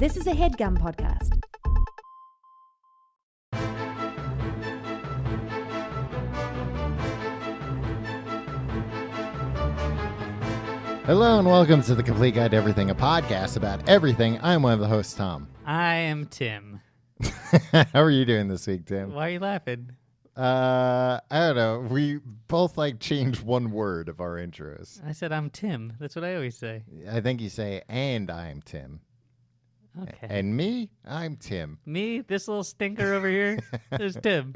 This is a HeadGum podcast. Hello and welcome to The Complete Guide to Everything, a podcast about everything. I'm one of the hosts, Tom. I am Tim. How are you doing this week, Tim? Why are you laughing? I don't know. We both changed one word of our intros. I said I'm Tim. That's what I always say. I think you say, and I'm Tim. Okay. And me, I'm Tim. Me, this little stinker over here, is Tim.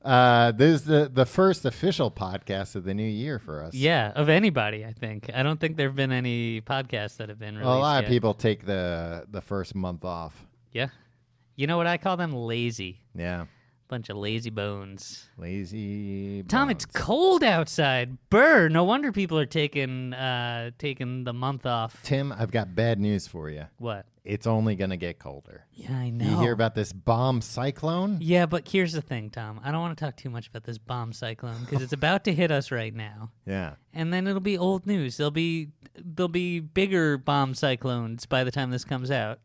This is the first official podcast of the new year for us. Yeah, of anybody, I think. I don't think there have been any podcasts that have been released Well, a lot of yet. people take the first month off. Yeah. You know what I call them? Lazy. Yeah. Bunch of lazy bones. Lazy Tom, bones. it's cold outside. Brr. No wonder people are taking the month off. Tim, I've got bad news for you. What? It's only going to get colder. Yeah, I know. You hear about this bomb cyclone? Yeah, but here's the thing, Tom. I don't want to talk too much about this bomb cyclone because it's about to hit us right now. Yeah. And then it'll be old news. There'll be bigger bomb cyclones by the time this comes out.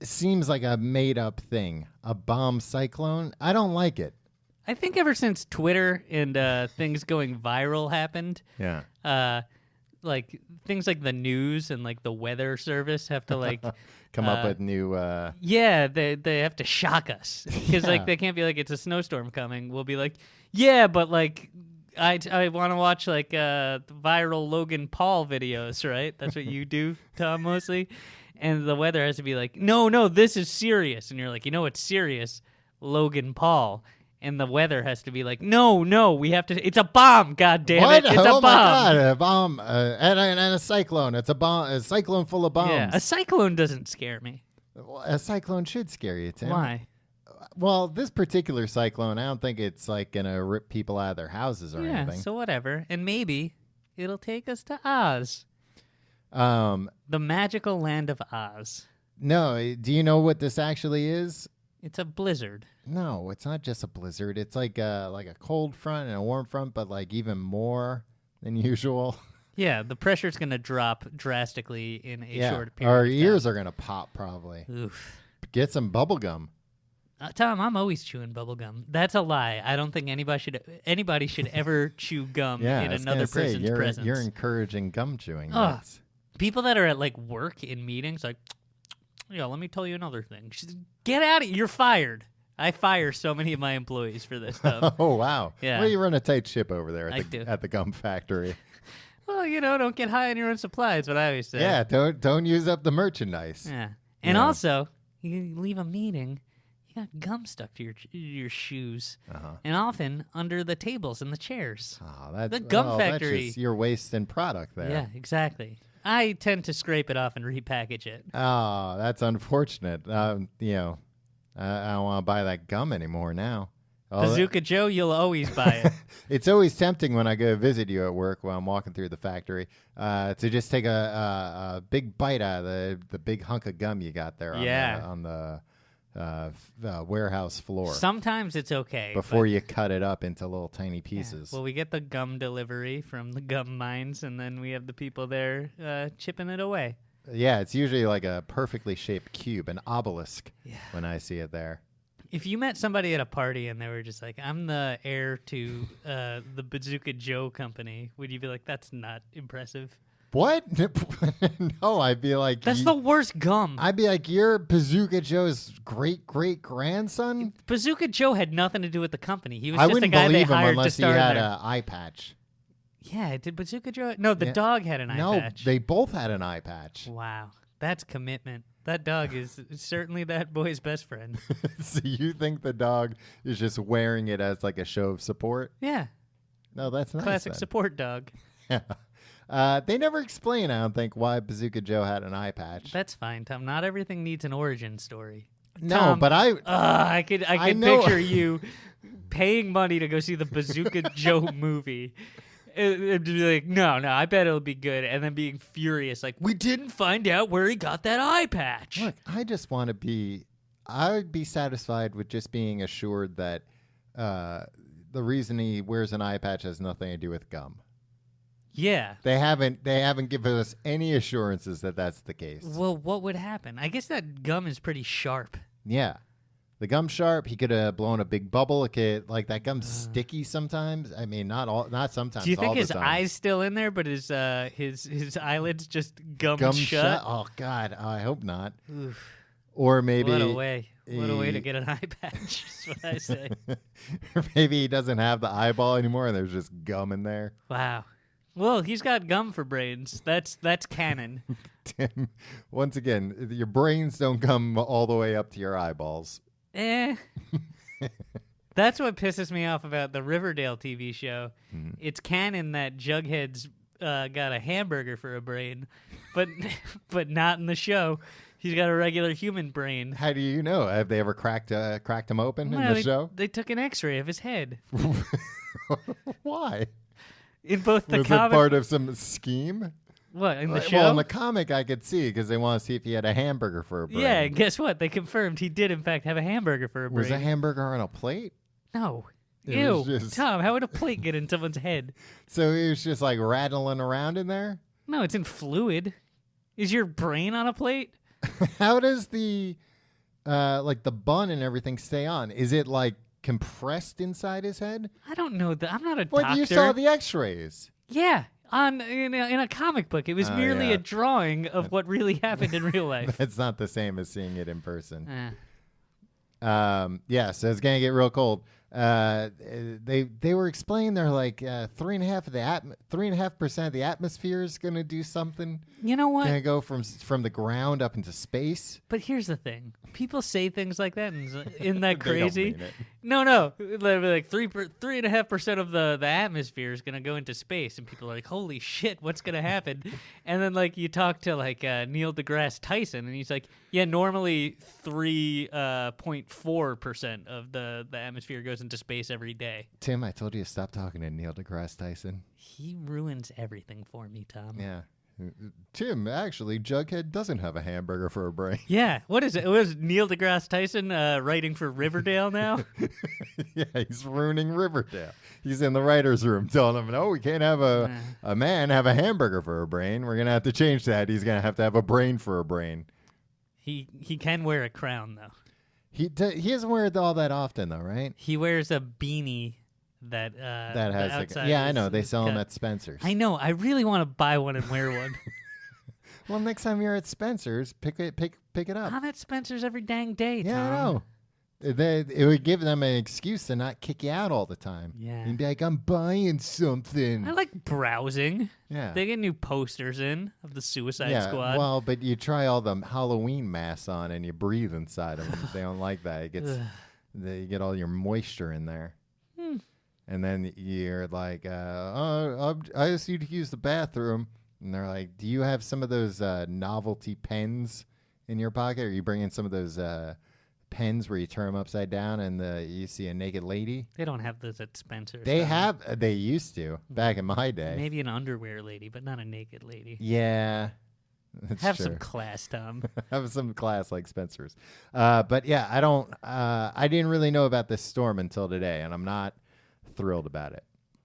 Seems like a made up thing. A bomb cyclone. I don't like it. I think ever since Twitter and things going viral happened, Yeah. like things like the news and like the weather service have to like Come up with new yeah, they have to shock us because Yeah. like they can't be like it's a snowstorm coming. We'll be like, yeah, but like I want to watch like viral Logan Paul videos, right? That's what you do, Tom, mostly. And the weather has to be like, no, this is serious. And you're like, it's serious, Logan Paul. And the weather has to be like, no, we have to. It's a bomb, God damn what? it! It's Oh a bomb. my God, a bomb and a cyclone. It's a bomb, a cyclone full of bombs. Yeah, a cyclone doesn't scare me. Well, a cyclone should scare you, Tim. Why? Well, this particular cyclone, I don't think it's like gonna rip people out of their houses or Yeah, anything. so whatever. And maybe it'll take us to Oz, the magical land of Oz. No, do you know what this actually is? It's a blizzard. No, it's not just a blizzard. It's like a cold front and a warm front, but like even more than usual. Yeah, the pressure's going to drop drastically in a short period Our of time. ears are gonna pop probably. Oof. Get some bubble gum. Tom, I'm always chewing bubble gum. That's a lie. I don't think anybody should ever chew gum Yeah, in I was another gonna say, person's presence. You're encouraging gum chewing. Ugh. That's- People that are at like work in meetings, like, yeah, let me tell you another thing. Get out of here. You're fired. I fire so many of my employees for this stuff. Oh wow! Yeah. Well, you run a tight ship over there I do. at the gum factory. Well, don't get high on your own supply. Is what I always say. Yeah, don't use up the merchandise. Yeah. And Yeah. also, you leave a meeting, you got gum stuck to your shoes, and often under the tables and the chairs. Oh, that's The gum that's factory. just your wasting product there. Yeah, exactly. I tend to scrape it off and repackage it. Oh, that's unfortunate. I don't want to buy that gum anymore now. Bazooka Joe, you'll always buy it. It's always tempting when I go visit you at work while I'm walking through the factory to just take a big bite out of the big hunk of gum you got there on the warehouse floor Sometimes it's okay. before but- you cut it up into little tiny Yeah. pieces. Well, we get the gum delivery from the gum mines, and then we have the people there chipping it away. Yeah, it's usually like a perfectly shaped cube, an obelisk, Yeah. when I see it there. If you met somebody at a party and they were just like, I'm the heir to the Bazooka Joe company, would you be like, that's not impressive? What? No, I'd be like... That's the worst gum. I'd be like, you're Bazooka Joe's great-great-grandson? Bazooka Joe had nothing to do with the company. He was I just a wouldn't guy they believe him hired to unless he start had their... an eye patch. Yeah, did Bazooka Joe... No, the Yeah. dog had an eye No, patch. they both had an eye patch. Wow, that's commitment. That dog is certainly that boy's best friend. So you think the dog is just wearing it as like a show of support? Yeah, No, that's nice. classic then. support dog. They never explain, I don't think, why Bazooka Joe had an eye patch. That's fine, Tom. Not everything needs an origin story. No, Tom, but I could know. picture you paying money to go see the Bazooka Joe movie. It'd be like, no, I bet it'll be good. And then being furious, like, we didn't find out where he got that eye patch. Look, I just want to be... I would be satisfied with just being assured that the reason he wears an eye patch has nothing to do with gum. Yeah. They haven't given us any assurances that that's the case. Well, what would happen? I guess that gum is pretty sharp. Yeah. The gum's sharp. He could have blown a big bubble. It could, like, that gum's sticky sometimes. I mean, not sometimes. Do you think all his the time. eye's still in there, but his eyelids just gummed shut? Oh God, I hope not. Oof. Or maybe What a way to get an eye patch. Is what I say. Or maybe he doesn't have the eyeball anymore, and there's just gum in there. Wow. Well, he's got gum for brains. That's canon. Tim, once again, your brains don't come all the way up to your eyeballs. That's what pisses me off about the Riverdale TV show. Mm. It's canon that Jughead's got a hamburger for a brain, but not in the show. He's got a regular human brain. How do you know? Have they ever cracked him open in the show? They took an X-ray of his head. Why? In both the Was comic, it part of some scheme? What, in the show? Well, in the comic, I could see because they want to see if he had a hamburger for a brain. Yeah, and guess what? They confirmed he did, in fact, have a hamburger for a brain. Was a hamburger on a plate? No. It Ew. was just- Tom, how would a plate get in someone's head? So he was just like rattling around in there? No, it's in fluid. Is your brain on a plate? How does the like the bun and everything stay on? Is it like compressed inside his head? I don't know. I'm not a Well, doctor. you saw the X-rays. Yeah, in a comic book. It was merely yeah. a drawing of what really happened in real life. It's not the same as seeing it in person. Eh. Yeah, so it's gonna get real cold. They were explaining they're like 3.5% of the atmosphere is gonna do something. You know what? Gonna go from the ground up into space. But here's the thing: people say things like that, and isn't that They don't crazy? mean it. No. Like 3.5% of the atmosphere is gonna go into space, and people are like, "Holy shit, what's gonna happen?" And then like you talk to like Neil deGrasse Tyson, and he's like, "Yeah, normally 3.4% of the atmosphere goes into space every day." Tim, I told you to stop talking to Neil deGrasse Tyson. He ruins everything for me, Tom. Yeah. Tim, actually, Jughead doesn't have a hamburger for a brain. Yeah, what is it? Was Neil deGrasse Tyson writing for Riverdale now? Yeah, he's ruining Riverdale. He's in the writer's room telling them, no, we can't have a man have a hamburger for a brain. We're going to have to change that. He's going to have a brain for a brain. He can wear a crown, though. He doesn't wear it all that often, though, right? He wears a beanie that Has outside yeah, I is- know. They is sell them cut. at Spencer's. I know. I really want to buy one and wear one. Well, next time you're at Spencer's, pick it up. I'm at Spencer's every dang day, Yeah, Tom. I know. It would give them an excuse to not kick you out all the time. Yeah. You'd be like, I'm buying something. I like browsing. Yeah. They get new posters in of the Suicide Yeah, Squad. well, but you try all the Halloween masks on and you breathe inside them. They don't like that. It gets, you get all your moisture in there. And then you're like, I just need to use the bathroom. And they're like, do you have some of those novelty pens in your pocket? Or are you bringing some of those pens where you turn them upside down and you see a naked lady? They don't have those at Spencer's. They Tom. have. They used to back in my day. Maybe an underwear lady, but not a naked lady. Yeah. That's Have true. some class, Tom. Have some class like Spencer's. But yeah, I didn't really know about this storm until today, and I'm not thrilled about it.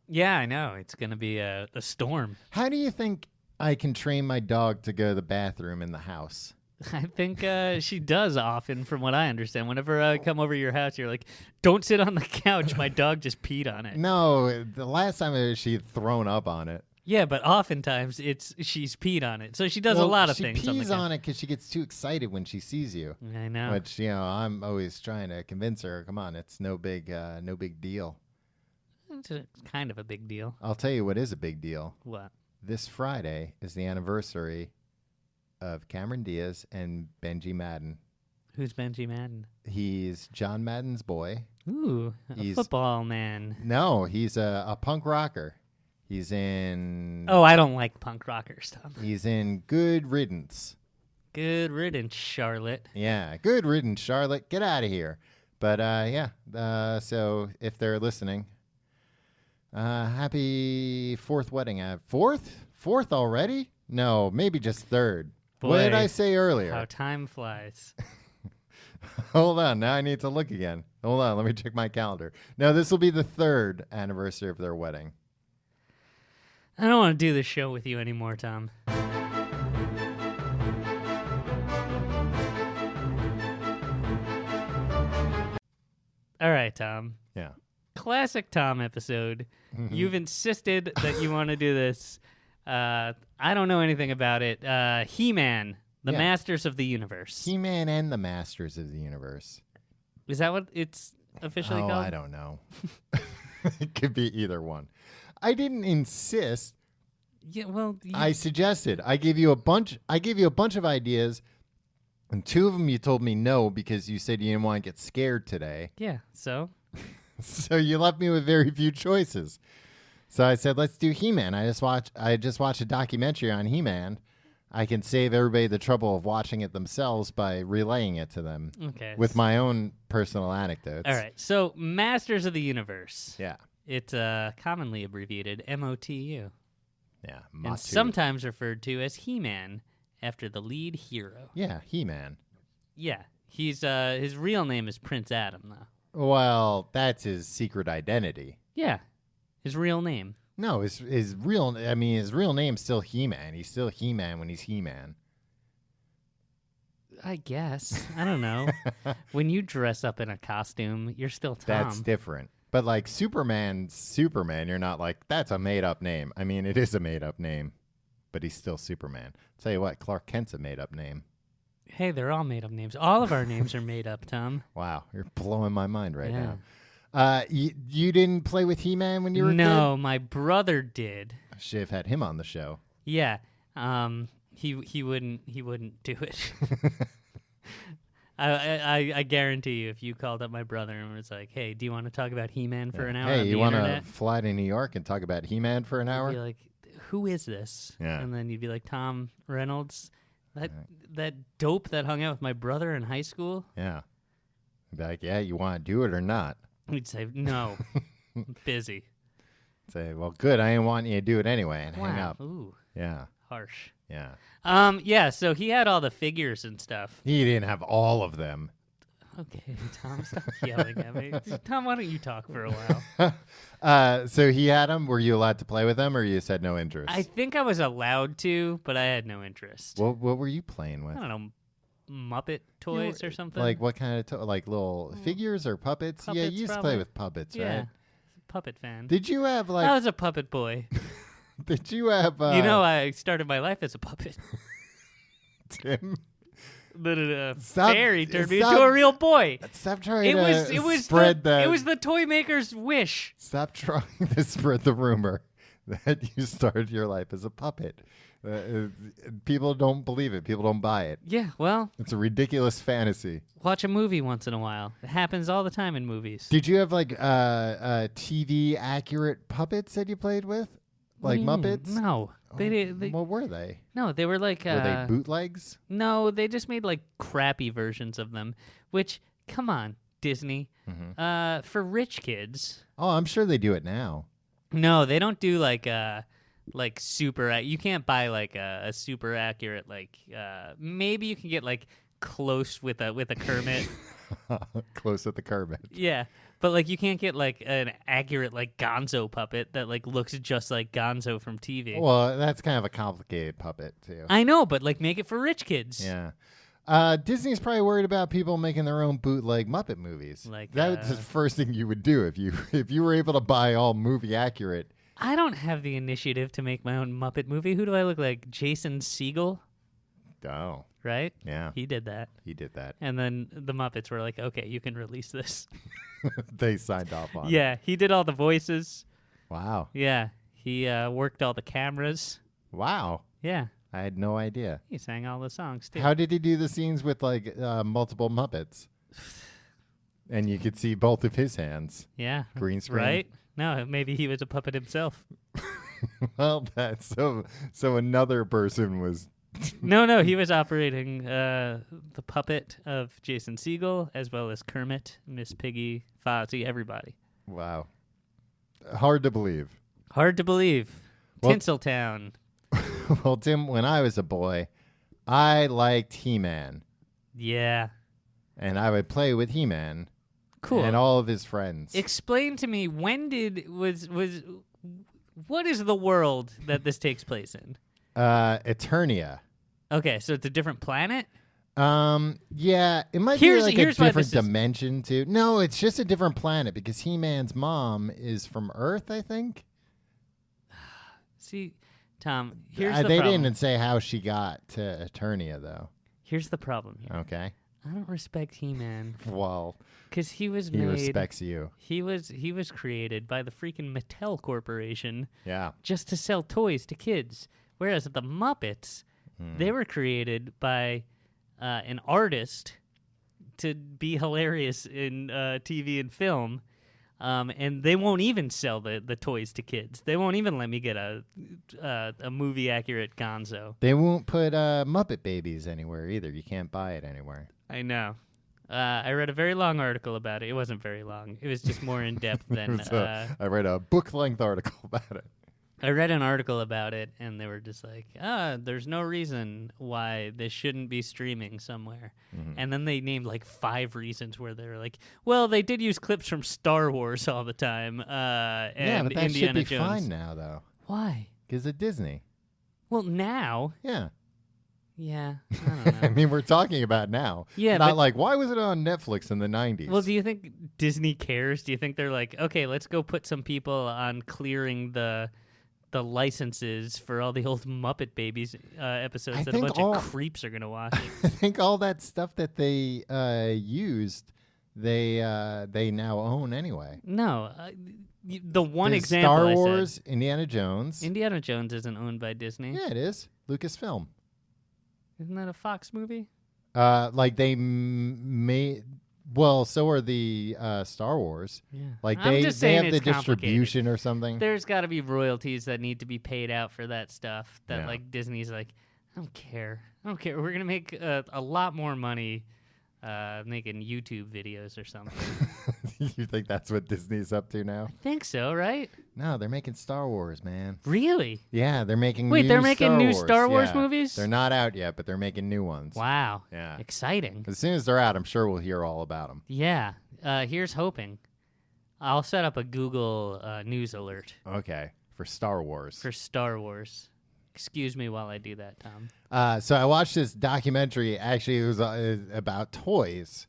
Yeah, I know. It's going to be a storm. How do you think I can train my dog to go to the bathroom in the house? I think she does often, from what I understand. Whenever I come over to your house, you're like, don't sit on the couch. My dog just peed on it. No, the last time she had thrown up on it. Yeah, but oftentimes she's peed on it. So she does a lot of things. She pees on it because she gets too excited when she sees you. I know. Which, I'm always trying to convince her, come on, it's no big deal. It's kind of a big deal. I'll tell you what is a big deal. What? This Friday is the anniversary of Cameron Diaz and Benji Madden. Who's Benji Madden? He's John Madden's boy. Ooh, a football man. No, he's a punk rocker. He's in... Oh, I don't like punk rockers, Tom. He's in Good Riddance. Good riddance, Charlotte. Yeah, Good Riddance, Charlotte. Get out of here. But, so if they're listening, happy fourth wedding. Fourth already? No, maybe just third. Boy, what did I say earlier? How time flies. Hold on. Now I need to look again. Hold on. Let me check my calendar. No, this will be the third anniversary of their wedding. I don't want to do this show with you anymore, Tom. All right, Tom. Yeah. Classic Tom episode. You've insisted that you want to do this. I don't know anything about it. He-Man, the Masters of the Universe. He-Man and the Masters of the Universe. Is that what it's officially called? I don't know. It could be either one. I didn't insist. Yeah, well, I suggested. I gave you a bunch of ideas, and two of them you told me no because you said you didn't want to get scared today. Yeah, so? So you left me with very few choices. So I said, let's do He-Man. I just watched a documentary on He-Man. I can save everybody the trouble of watching it themselves by relaying it to them with my own personal anecdotes. All right. So Masters of the Universe. Yeah. It's commonly abbreviated MOTU. Yeah. And sometimes referred to as He-Man after the lead hero. Yeah, He-Man. Yeah. He's his real name is Prince Adam, though. Well, that's his secret identity. Yeah. His real name. No, his real name's still He-Man. He's still He-Man when he's He-Man. I guess. I don't know. When you dress up in a costume, you're still Tom. That's different. But like Superman's Superman, you're not like, that's a made-up name. I mean, it is a made-up name, but he's still Superman. Tell you what, Clark Kent's a made-up name. Hey, they're all made-up names. All of our names are made up, Tom. Wow, you're blowing my mind right now. You didn't play with He-Man when you were a kid? No, my brother did. I should have had him on the show. Yeah. He wouldn't do it. I guarantee you, if you called up my brother and was like, "Hey, do you want to talk about He-Man for an hour?" Hey, on you want to fly to New York and talk about He-Man for an hour? I'd be like, "Who is this?" Yeah. And then you'd be like, "Tom Reynolds, that dope that hung out with my brother in high school." Yeah. I'd be like, "Yeah, you want to do it or not?" We'd say, "No, I'm busy." Say, "Well, good. I didn't want you to do it anyway," and hang up. Ooh. Yeah. Harsh. Yeah. Yeah, so he had all the figures and stuff. He didn't have all of them. Okay, Tom, stop yelling at me. Tom, why don't you talk for a while? So he had them. Were you allowed to play with them, or you said no interest? I think I was allowed to, but I had no interest. What were you playing with? I don't know, Muppet toys or something. Like what kind of like little figures or puppets? Yeah, you used to play with puppets, yeah. right? Puppet fan. Did you have like? I was a puppet boy. Did you have? I started my life as a puppet. Tim. The fairy turned me into a real boy. Stop trying to spread that. It was the toy maker's wish. Stop trying to spread the rumor that you started your life as a puppet. People don't believe it. People don't buy it. Yeah, well. It's a ridiculous fantasy. Watch a movie once in a while. It happens all the time in movies. Did you have like TV accurate puppets that you played with? Like Muppets? No. They what were they? No, they were like... were they bootlegs? No, they just made like crappy versions of them, which, come on, Disney. Mm-hmm. For rich kids... Oh, I'm sure they do it now. No, they don't do like super... You can't buy like a super accurate, like... maybe you can get like close with a Kermit. Close with the Kermit. Yeah. But, like, you can't get, like, an accurate, like, Gonzo puppet that, like, looks just like Gonzo from TV. Well, that's kind of a complicated puppet, too. I know, but, like, make it for rich kids. Yeah. Disney's probably worried about people making their own bootleg Muppet movies. Like that's the first thing you would do if you were able to buy all movie accurate. I don't have the initiative to make my own Muppet movie. Who do I look like? Jason Segel? Oh. Right? Yeah. He did that. And then the Muppets were like, okay, you can release this. They signed off on it. Yeah, he did all the voices. Wow. Yeah, he worked all the cameras. Wow. Yeah. I had no idea. He sang all the songs, too. How did he do the scenes with, like, multiple Muppets? And you could see both of his hands. Yeah. Green screen. Right? No, maybe he was a puppet himself. Well, that's so another person was... No, he was operating the puppet of Jason Segel, as well as Kermit, Miss Piggy, Fozzie, everybody. Wow. Hard to believe. Hard to believe. Well, Tinseltown. Well, Tim, when I was a boy, I liked He-Man. Yeah. And I would play with He-Man. Cool. And all of his friends. Explain to me, when What is the world that this takes place in? Eternia. Okay, so it's a different planet? Yeah, it might be like a different dimension too. No, it's just a different planet because He-Man's mom is from Earth, I think. See, Tom, here's the they problem. didn't say how she got to Eternia, though. Here's the problem here. Okay. I don't respect He-Man. Well, because he respects you. He was created by the freaking Mattel Corporation. Yeah. Just to sell toys to kids, whereas the Muppets, they were created by an artist to be hilarious in TV and film. And they won't even sell the toys to kids. They won't even let me get a movie accurate Gonzo. They won't put Muppet Babies anywhere either. You can't buy it anywhere. I know. I read a very long article about it. It wasn't very long. It was just more in depth than. I read a book length article about it. I read an article about it, and they were just like, there's no reason why this shouldn't be streaming somewhere. Mm-hmm. And then they named like 5 reasons where they were like, well, they did use clips from Star Wars all the time. And but that Indiana should be Jones. fine now, though. Why? Because of Disney. Well, now. Yeah. Yeah, I don't know. I mean, we're talking about now. Yeah, not like, why was it on Netflix in the 90s? Well, do you think Disney cares? Do you think they're like, okay, let's go put some people on clearing the licenses for all the old Muppet Babies episodes that a bunch of creeps are going to watch? I think all that stuff that they used, they now own anyway. No. The one There's example Star Wars, Indiana Jones. Indiana Jones isn't owned by Disney. Yeah, it is. Lucasfilm. Isn't that a Fox movie? Like they made. Well, so are the Star Wars. Yeah. Like they have the distribution or something. There's got to be royalties that need to be paid out for that stuff. That like Disney's like, I don't care. We're gonna make a lot more money making YouTube videos or something. You think that's what Disney's up to now? I think so, right? No, they're making Star Wars, man. Really? Yeah, they're making. Wait, they're making new Wars. Star Wars movies? They're not out yet, but they're making new ones. Wow. Yeah. Exciting. As soon as they're out, I'm sure we'll hear all about them. Yeah. Here's hoping. I'll set up a Google news alert. Okay. For Star Wars. For Star Wars. Excuse me while I do that, Tom. So I watched this documentary. Actually, it was about toys.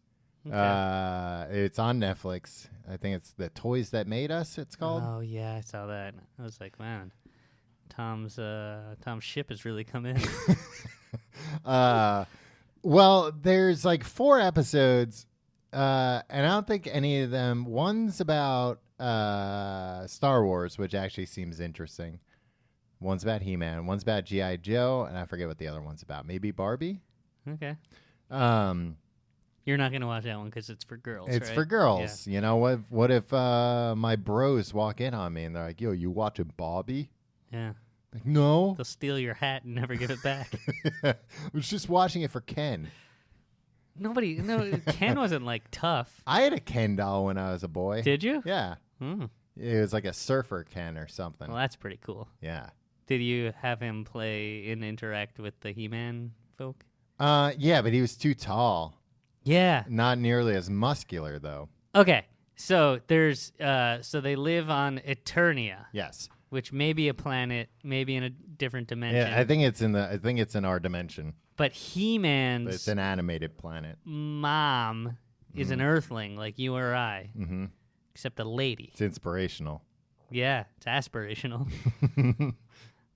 Okay. It's on Netflix. I think it's The Toys That Made Us, it's called. Oh, yeah, I saw that. I was like, man, Tom's ship has really come in. Well, there's like 4 episodes, and I don't think any of them. One's about Star Wars, which actually seems interesting. One's about He-Man. One's about G.I. Joe, and I forget what the other one's about. Maybe Barbie? Okay. You're not going to watch that one because it's for girls, It's right? for girls. Yeah. You know, what if my bros walk in on me and they're like, yo, you watching Barbie? Yeah. Like, no. They'll steal your hat and never give it back. I was just watching it for Ken. No, Ken wasn't like tough. I had a Ken doll when I was a boy. Did you? Yeah. It was like a surfer Ken or something. Well, that's pretty cool. Yeah. Did you have him play and interact with the He-Man folk? Yeah, but he was too tall. Yeah. Not nearly as muscular, though. Okay. So there's so they live on Eternia. Yes. Which may be a planet, maybe in a different dimension. Yeah, I think it's in our dimension. But He-Man's it's an animated planet. Mom is an Earthling like you or I. Mm-hmm. Except a lady. It's inspirational. Yeah, it's aspirational.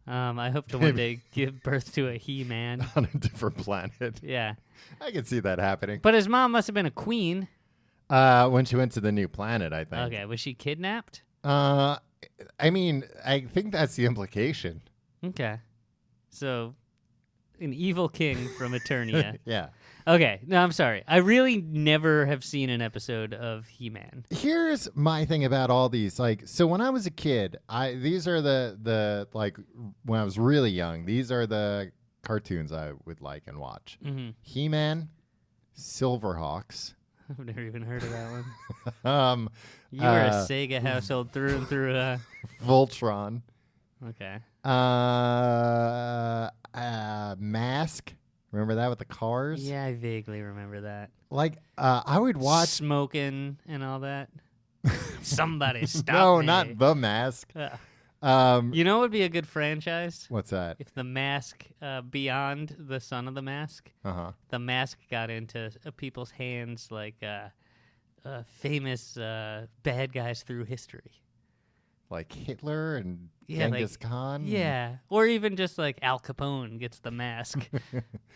I hope to one day give birth to a He-Man. On a different planet. Yeah. I can see that happening. But his mom must have been a queen. When she went to the new planet, I think. Okay, was she kidnapped? I mean, I think that's the implication. Okay. So, an evil king from Eternia. Yeah. Okay, no, I'm sorry. I really never have seen an episode of He-Man. Here's my thing about all these. Like, so when I was a kid, these are the like when I was really young. These are the cartoons I would like and watch. Mm-hmm. He-Man, Silverhawks. I've never even heard of that one. You were a Sega household through and through. Voltron. Okay. Mask. Remember that with the cars? Yeah, I vaguely remember that. Like, I would watch smoking and all that. Somebody stop No, me. not The Mask. You know what would be a good franchise? What's that? If The Mask, beyond the Son of the Mask, The Mask got into people's hands like famous bad guys through history. Like Hitler and Genghis Khan? Yeah. Or even just like Al Capone gets the mask.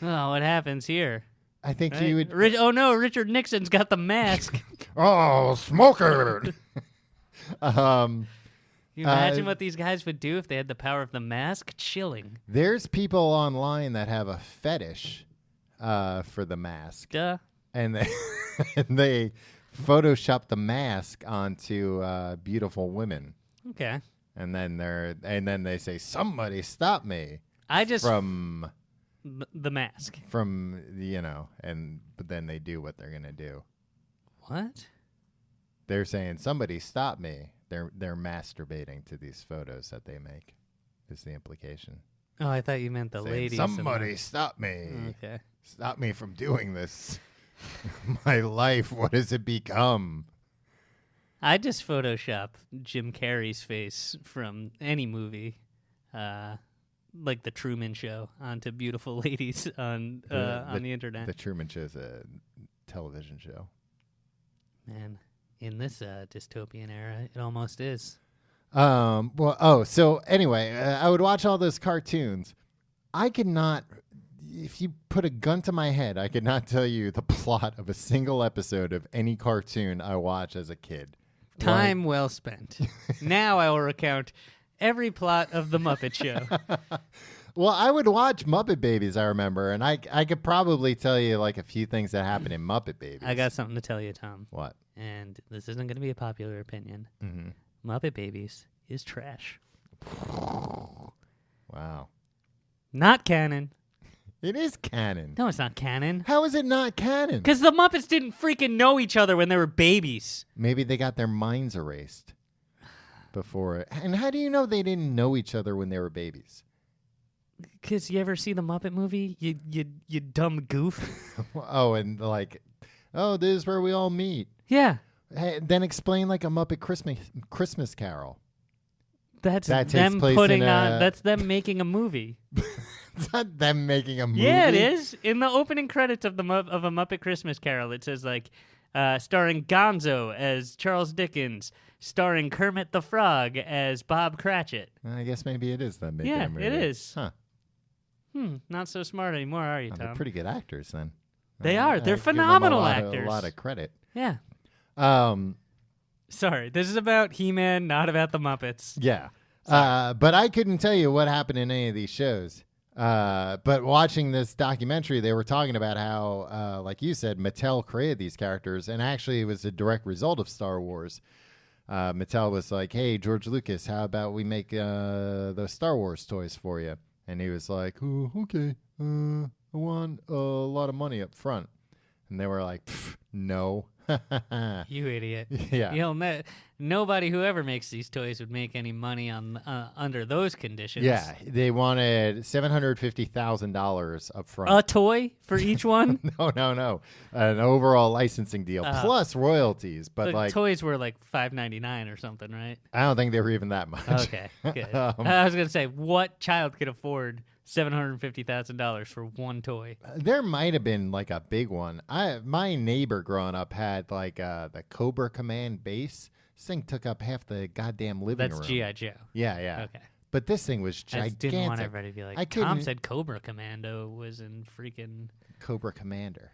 Oh, what happens here? I think you would... oh, no, Richard Nixon's got the mask. Oh, smoker! Can you imagine what these guys would do if they had the power of the mask? Chilling. There's people online that have a fetish for the mask. Duh. And they Photoshop the mask onto beautiful women. Okay. And then they say, "Somebody stop me!" From the mask. From but then they do what they're gonna do. What? They're saying, "Somebody stop me." They're masturbating to these photos that they make. Is the implication? Oh, I thought you meant the saying, ladies. Somebody stop me! Okay. Stop me from doing this. My life. What has it become? I just Photoshop Jim Carrey's face from any movie, like The Truman Show, onto beautiful ladies on the internet. The Truman Show is a television show. Man, in this dystopian era, it almost is. So anyway, I would watch all those cartoons. I could not, if you put a gun to my head, I could not tell you the plot of a single episode of any cartoon I watched as a kid. Time well spent. Now I will recount every plot of The Muppet Show. Well, I would watch Muppet Babies, I remember, and I could probably tell you like a few things that happened in Muppet Babies. I got something to tell you, Tom. What? And this isn't going to be a popular opinion. Mm-hmm. Muppet Babies is trash. Wow. Not canon. It is canon. No, it's not canon. How is it not canon? Because the Muppets didn't freaking know each other when they were babies. Maybe they got their minds erased before. And how do you know they didn't know each other when they were babies? Because you ever see the Muppet movie? You dumb goof. This is where we all meet. Yeah. Hey, then explain like a Muppet Christmas Carol. That's them that's them making a movie. It's not them making a movie. Yeah, it is. In the opening credits of a Muppet Christmas Carol, it says starring Gonzo as Charles Dickens, starring Kermit the Frog as Bob Cratchit. I guess maybe it is them making a movie. Yeah, it is. Huh. Not so smart anymore, are you, Tom? They're pretty good actors then. They are. They're phenomenal actors. A lot of credit. Yeah. Sorry, this is about He-Man, not about the Muppets. Yeah. But I couldn't tell you what happened in any of these shows. But watching this documentary, they were talking about how, like you said, Mattel created these characters, and actually it was a direct result of Star Wars. Mattel was like, "Hey, George Lucas, how about we make those Star Wars toys for you?" And he was like, "Oh, okay. I want a lot of money up front." And they were like, "No." You idiot. Yeah. Nobody who ever makes these toys would make any money on under those conditions. Yeah, they wanted $750,000 up front. A toy for each one? No. An overall licensing deal plus royalties. But the toys were like $5.99 or something, right? I don't think they were even that much. Okay, good. I was going to say, what child could afford $750,000 for one toy? There might have been like a big one. My neighbor growing up had like the Cobra Command base. This thing took up half the goddamn living room. That's G.I. Joe. Yeah. Okay. But this thing was gigantic. I just didn't want everybody to be like, Tom said Cobra Commando was in freaking... Cobra Commander.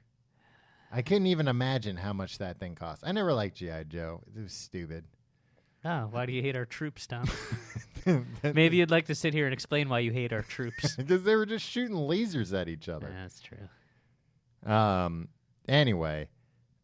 I couldn't even imagine how much that thing cost. I never liked G.I. Joe. It was stupid. Oh, why do you hate our troops, Tom? Maybe you'd like to sit here and explain why you hate our troops. Because they were just shooting lasers at each other. Yeah, that's true. Anyway.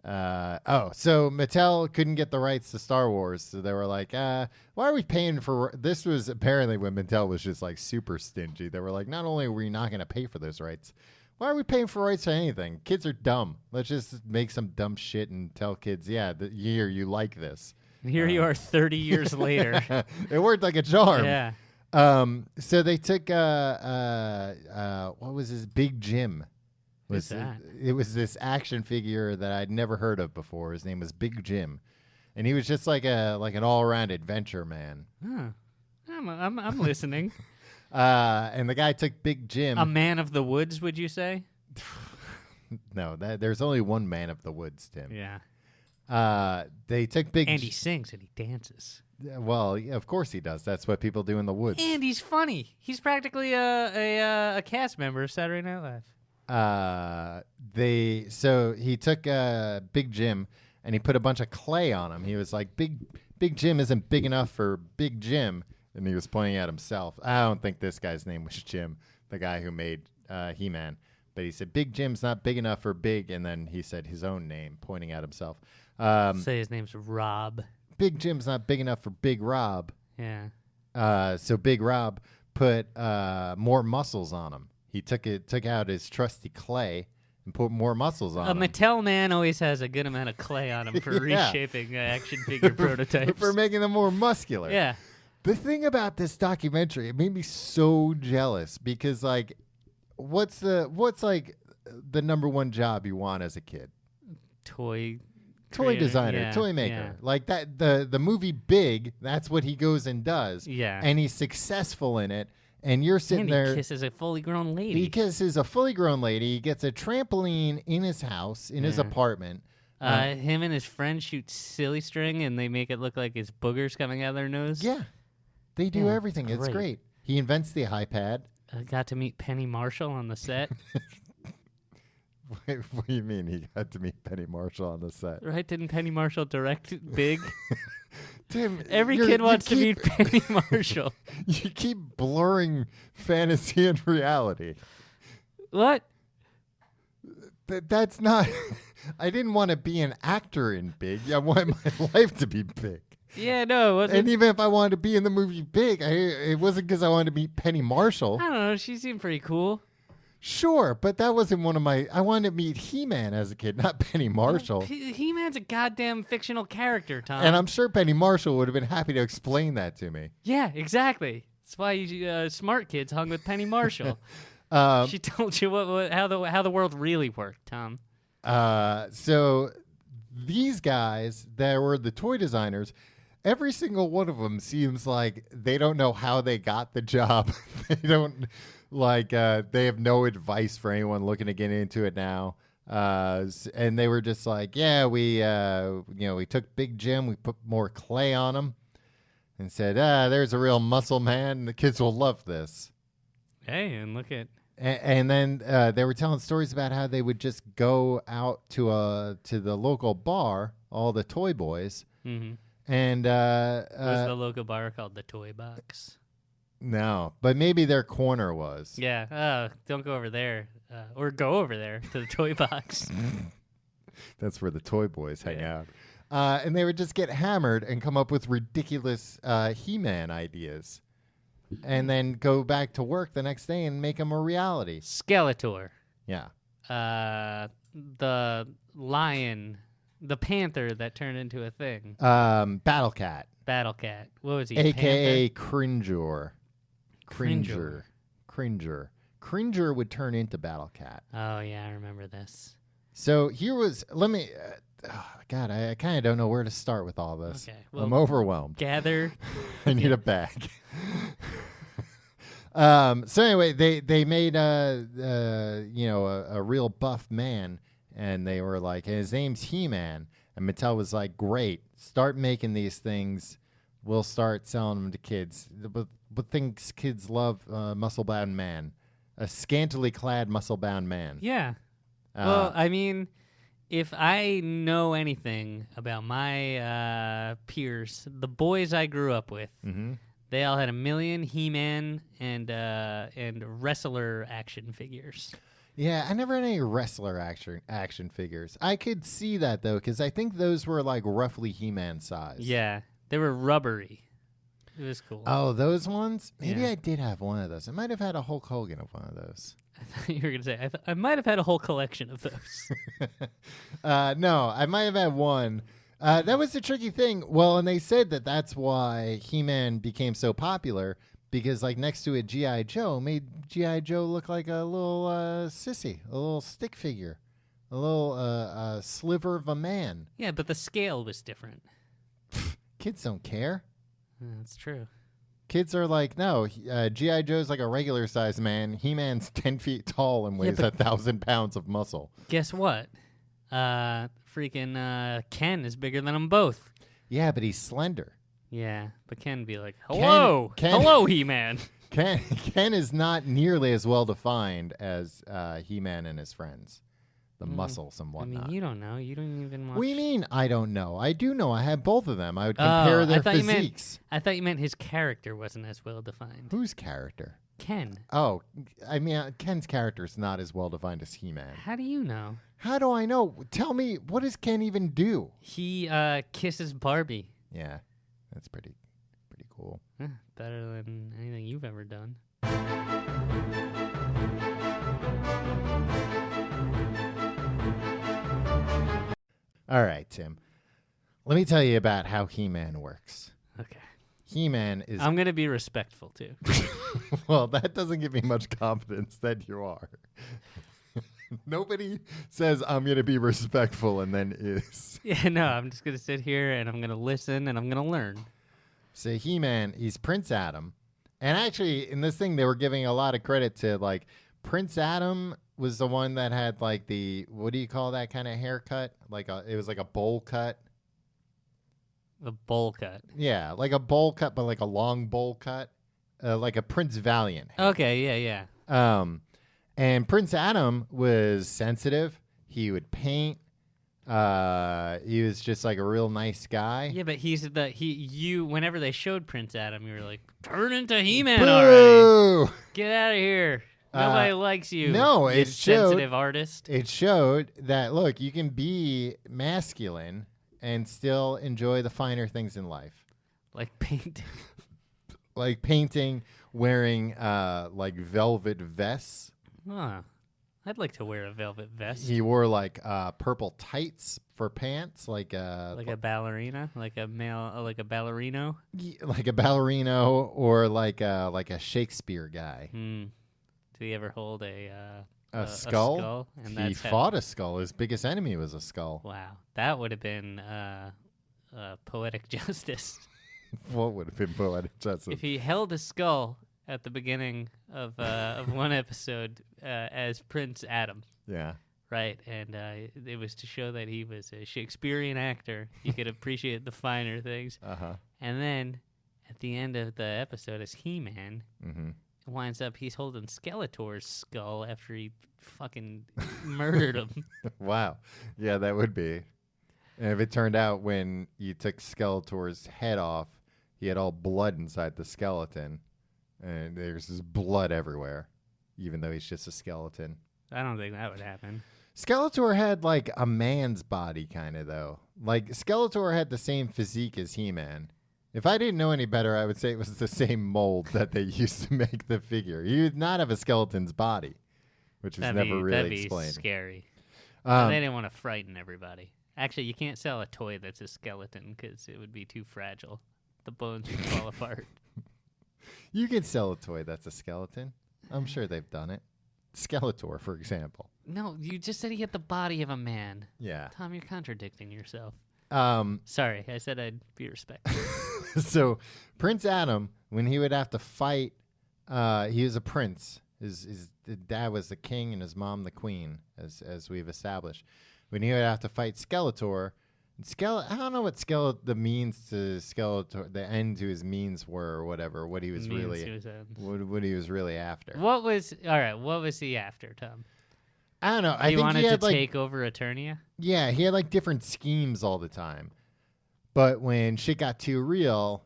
So Mattel couldn't get the rights to Star Wars. So they were like, why are we paying for... This was apparently when Mattel was just like super stingy. They were like, not only are we not going to pay for those rights, why are we paying for rights to anything? Kids are dumb. Let's just make some dumb shit and tell kids, yeah, you like this. Here you are 30 years later. It worked like a charm. Yeah. So they took what was his Big Jim? What's that? It was this action figure that I'd never heard of before. His name was Big Jim, and he was just like an all around adventure man. Huh. I'm listening. And the guy took Big Jim. A man of the woods, would you say? No, there's only one man of the woods, Tim. Yeah. They took Big. And he sings and he dances. Well, yeah, of course he does. That's what people do in the woods. And he's funny. He's practically a cast member of Saturday Night Live. So he took Big Jim and he put a bunch of clay on him. He was like, Big Jim isn't big enough for Big Jim, and he was pointing at himself. I don't think this guy's name was Jim, the guy who made He-Man. But he said, Big Jim's not big enough for Big, and then he said his own name, pointing at himself. Say his name's Rob. Big Jim's not big enough for Big Rob. Yeah. So Big Rob put more muscles on him. He took out his trusty clay and put more muscles on him. A Mattel man always has a good amount of clay on him for reshaping action figure prototypes. For making them more muscular. Yeah. The thing about this documentary, it made me so jealous because, like, what's like the number one job you want as a kid? Toy designer, yeah, toy maker. yeah. Like that the movie Big, that's what he goes and does. Yeah. And he's successful in it. And you're sitting there. He kisses a fully grown lady. He kisses a fully grown lady. He gets a trampoline in his house, in his apartment. Him and his friend shoot silly string, and they make it look like his boogers coming out of their nose. Yeah. They do everything. Great. It's great. He invents the iPad. I got to meet Penny Marshall on the set. What do you mean he got to meet Penny Marshall on the set? Right? Didn't Penny Marshall direct Big? Tim, Every kid wants to meet Penny Marshall. You keep blurring fantasy and reality. What? That's not... I didn't want to be an actor in Big. I wanted my life to be big. Yeah, no, it wasn't. And even if I wanted to be in the movie Big, it wasn't because I wanted to meet Penny Marshall. I don't know. She seemed pretty cool. Sure, but that wasn't one of my... I wanted to meet He-Man as a kid, not Penny Marshall. He-Man's a goddamn fictional character, Tom. And I'm sure Penny Marshall would have been happy to explain that to me. Yeah, exactly. That's why you smart kids hung with Penny Marshall. She told you how the world really worked, Tom. So these guys that were the toy designers, every single one of them seems like they don't know how they got the job. They don't... they have no advice for anyone looking to get into it now. And they were just like, yeah, we took Big Jim, we put more clay on him and said, there's a real muscle man. The kids will love this. Hey, and look at... And then they were telling stories about how they would just go out to the local bar, all the toy boys. Mm-hmm. And was the local bar called the Toy Box? No, but maybe their corner was. Yeah. Don't go over there. Or go over there to the Toy Box. That's where the toy boys hang out. And they would just get hammered and come up with ridiculous He-Man ideas. And then go back to work the next day and make them a reality. Skeletor. Yeah. The lion. The panther that turned into a thing. Battle Cat. Battle-Cat. What was he? AKA Cringer. Cringer. Cringer would turn into Battle Cat. Oh, yeah, I remember this. So here was, let me, God, I kind of don't know where to start with all this. Okay. Well, I'm overwhelmed. Gather. I need a bag. So anyway, they made a real buff man, and they were like, his name's He-Man. And Mattel was like, great, start making these things. We'll start selling them to kids. But things kids love, muscle-bound man. A scantily clad muscle-bound man. Yeah. Well, I mean, if I know anything about my peers, the boys I grew up with, they all had a million He-Man and wrestler action figures. Yeah, I never had any wrestler action figures. I could see that, though, because I think those were, like, roughly He-Man size. Yeah, they were rubbery. It was cool. Oh, those ones? Maybe Yeah. I did have one of those. I might have had a Hulk Hogan of one of those. I thought you were going to say, I might have had a whole collection of those. No, I might have had one. That was the tricky thing. Well, and they said that that's why He-Man became so popular, because, like, next to a G.I. Joe made G.I. Joe look like a little sissy, a little stick figure, a little sliver of a man. Yeah, but the scale was different. Kids don't care. That's true. Kids are like, no, G.I. Joe's like a regular sized man. He-Man's 10 feet tall and weighs 1,000 pounds of muscle. Guess what? Freaking Ken is bigger than them both. Yeah, but he's slender. Yeah, but Ken be like, hello, hello, He-Man. Ken is not nearly as well defined as He-Man and his friends. The muscles and whatnot. I mean, you don't know. You don't even watch. What do you mean I don't know? I do know. I have both of them. I would compare their physiques. I thought you meant his character wasn't as well defined. Whose character? Ken. Oh, I mean, Ken's character is not as well defined as He-Man. How do you know? How do I know? Tell me, what does Ken even do? He kisses Barbie. Yeah, that's pretty cool. Better than anything you've ever done. All right, Tim. Let me tell you about how He-Man works. Okay. He-Man is... I'm going to be respectful, too. Well, that doesn't give me much confidence that you are. Nobody says, I'm going to be respectful, and then is. Yeah, no, I'm just going to sit here, and I'm going to listen, and I'm going to learn. So He-Man, he's Prince Adam. And actually, in this thing, they were giving a lot of credit to, like, Prince Adam was the one that had, like, the, what do you call that kind of haircut? It was like a bowl cut. The bowl cut. Yeah, like a bowl cut, but like a long bowl cut. Like a Prince Valiant hair. Okay, yeah. And Prince Adam was sensitive. He would paint. He was just like a real nice guy. Yeah, but whenever they showed Prince Adam, you were like, turn into He-Man already. Get out of here. Nobody likes you. No, you sensitive artist. It showed that, look, you can be masculine and still enjoy the finer things in life. Like painting. Like painting, wearing like velvet vests. Huh. I'd like to wear a velvet vest. He wore like purple tights for pants, like a ballerina, like a ballerino, like a ballerino, or like a Shakespeare guy. Did he ever hold a skull? And he fought a skull. His biggest enemy was a skull. Wow, that would have been poetic justice. What would have been poetic justice? If he held a skull at the beginning of one episode as Prince Adam. Yeah. Right, and it was to show that he was a Shakespearean actor. He could appreciate the finer things. And then at the end of the episode, as He-Man, it winds up he's holding Skeletor's skull after he fucking murdered him. Wow. Yeah, that would be. And if it turned out when you took Skeletor's head off, he had all blood inside the skeleton. And there's just blood everywhere, even though he's just a skeleton. I don't think that would happen. Skeletor had like a man's body kind of, though. Like Skeletor had the same physique as He-Man. If I didn't know any better, I would say it was the same mold that they used to make the figure. He would not have a skeleton's body, which was never really explained. That'd be scary. They didn't want to frighten everybody. Actually, you can't sell a toy that's a skeleton because it would be too fragile. The bones would fall apart. You can sell a toy that's a skeleton. I'm sure they've done it. Skeletor, for example. No, you just said he had the body of a man. Yeah. Tom, you're contradicting yourself. Sorry, I said I'd be respectful. So Prince Adam, when he would have to fight, he was a prince. His dad was the king and his mom the queen, as we've established. When he would have to fight Skeletor, I don't know what the means to Skeletor, the end to his means were, or whatever. What he was what he was really after. What was he after, Tom? I don't know. He wanted to take over Eternia? Yeah, he had like different schemes all the time. But when shit got too real,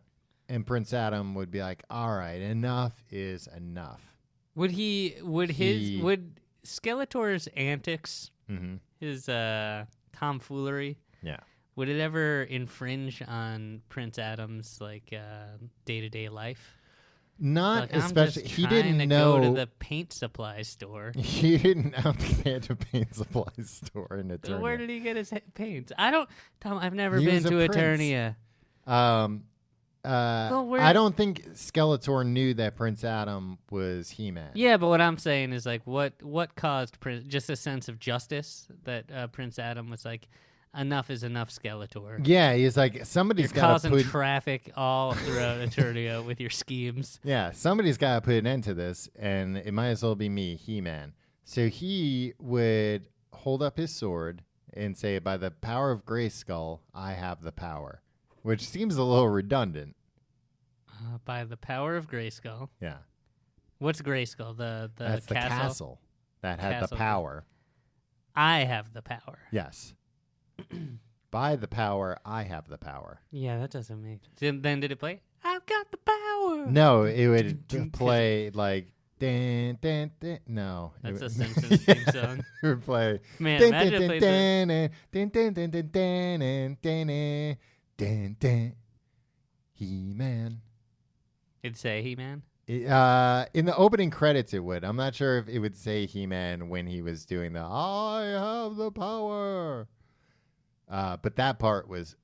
and Prince Adam would be like, "All right, enough is enough." Would Skeletor's antics, his tomfoolery, would it ever infringe on Prince Adam's day-to-day life? Not especially. He didn't know. Go to the paint supply store. He didn't know they had a paint supply store in Eternia. So where did he get his paints? Tom, I've never been to Eternia. I don't think Skeletor knew that Prince Adam was He-Man. Yeah, but what I'm saying is what caused just a sense of justice that Prince Adam was like, enough is enough, Skeletor. Yeah, he's like, somebody's got to causing put traffic all throughout Eternia with your schemes. Yeah, somebody's got to put an end to this, and it might as well be me, He-Man. So he would hold up his sword and say, by the power of Grayskull, I have the power, which seems a little redundant. By the power of Grayskull. Yeah. What's Grayskull? That's the castle that had the power. I have the power. Yes. By the power, I have the power. Yeah, that doesn't make sense. Then did it play? I've got the power. No, it would play like dun, dun, dun. No. That's a Simpsons theme song. It would play. Man, imagine it plays He-Man. It'd say He-Man? In the opening credits, it would. I'm not sure if it would say He-Man when he was doing the I have the power. But that part was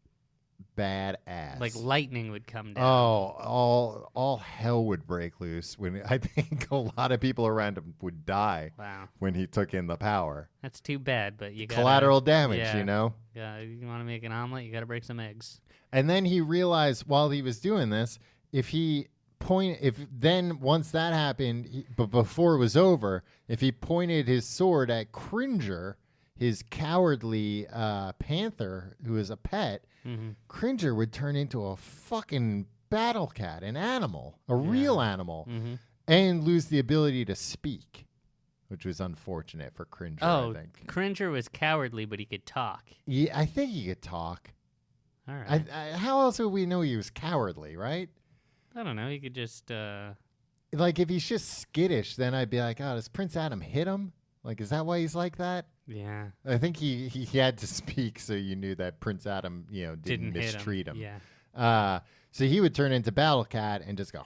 badass. Like lightning would come down. Oh, all hell would break loose when I think a lot of people around him would die. Wow. When he took in the power. That's too bad, but you got collateral damage, yeah. you know? Yeah, you want to make an omelet, you got to break some eggs. And then he realized while he was doing this, once that happened, but before it was over, if he pointed his sword at Cringer, his cowardly panther, who is a pet, Cringer would turn into a fucking battle cat, an animal, a real animal, and lose the ability to speak, which was unfortunate for Cringer, I think. Cringer was cowardly, but he could talk. Yeah, I think he could talk. All right. How else would we know he was cowardly, right? I don't know. He could just... Like, if he's just skittish, then I'd be like, oh, does Prince Adam hit him? Like, is that why he's like that? Yeah. I think he had to speak so you knew that Prince Adam, didn't mistreat him. Yeah. So he would turn into Battle Cat and just go...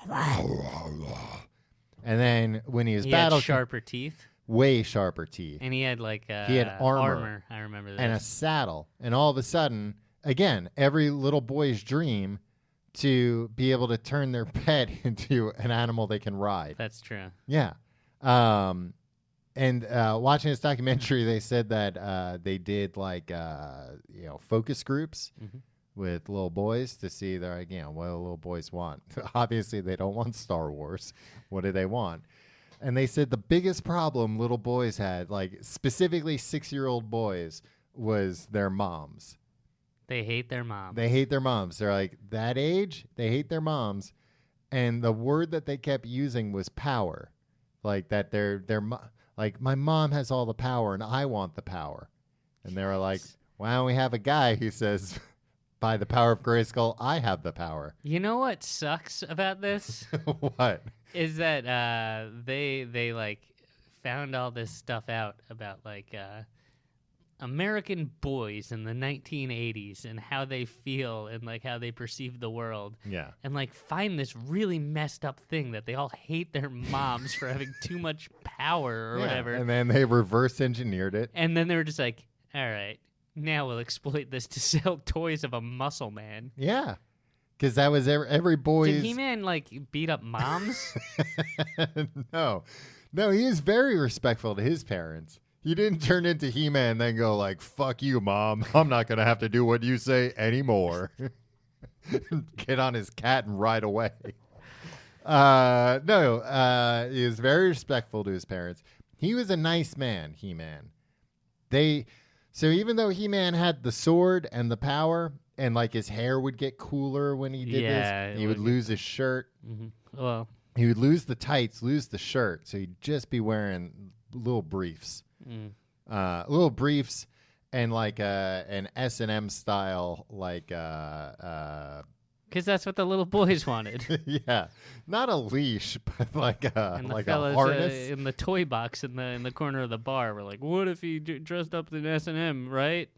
And then when he was Battle Cat... sharper teeth. Way sharper teeth. And he had, like... he had armor. I remember that. And a saddle. And all of a sudden, again, every little boy's dream... to be able to turn their pet into an animal they can ride. That's true. Yeah. And watching this documentary, they said that they did like, focus groups with little boys to see what do little boys want. Obviously, they don't want Star Wars. What do they want? And they said the biggest problem little boys had, like specifically 6-year-old boys, was their moms. They hate their moms. They hate their moms. They're like, that age, they hate their moms. And the word that they kept using was power. Like that like, my mom has all the power and I want the power. And they were like, why don't we have a guy who says, by the power of Grayskull, I have the power. You know what sucks about this? What? Is that they like found all this stuff out about like American boys in the 1980s and how they feel and like how they perceive the world. Yeah. And like find this really messed up thing that they all hate their moms for having too much power or whatever. And then they reverse engineered it. And then they were just like, all right, now we'll exploit this to sell toys of a muscle man. Yeah. Because that was every boy's... Did He-Man like beat up moms? No, he is very respectful to his parents. He didn't turn into He-Man and then go like, fuck you, Mom. I'm not going to have to do what you say anymore. Get on his cat and ride away. No, he was very respectful to his parents. He was a nice man, He-Man. So even though He-Man had the sword and the power and like his hair would get cooler when he did this, he would lose his shirt. Mm-hmm. Well, he would lose the tights, lose the shirt. So he'd just be wearing little briefs. Little briefs and like an S&M style like because that's what the little boys wanted. Yeah, not a leash, but like a fellas, harness in the toy box in the corner of the bar. We're like, what if he dressed up in S&M, right?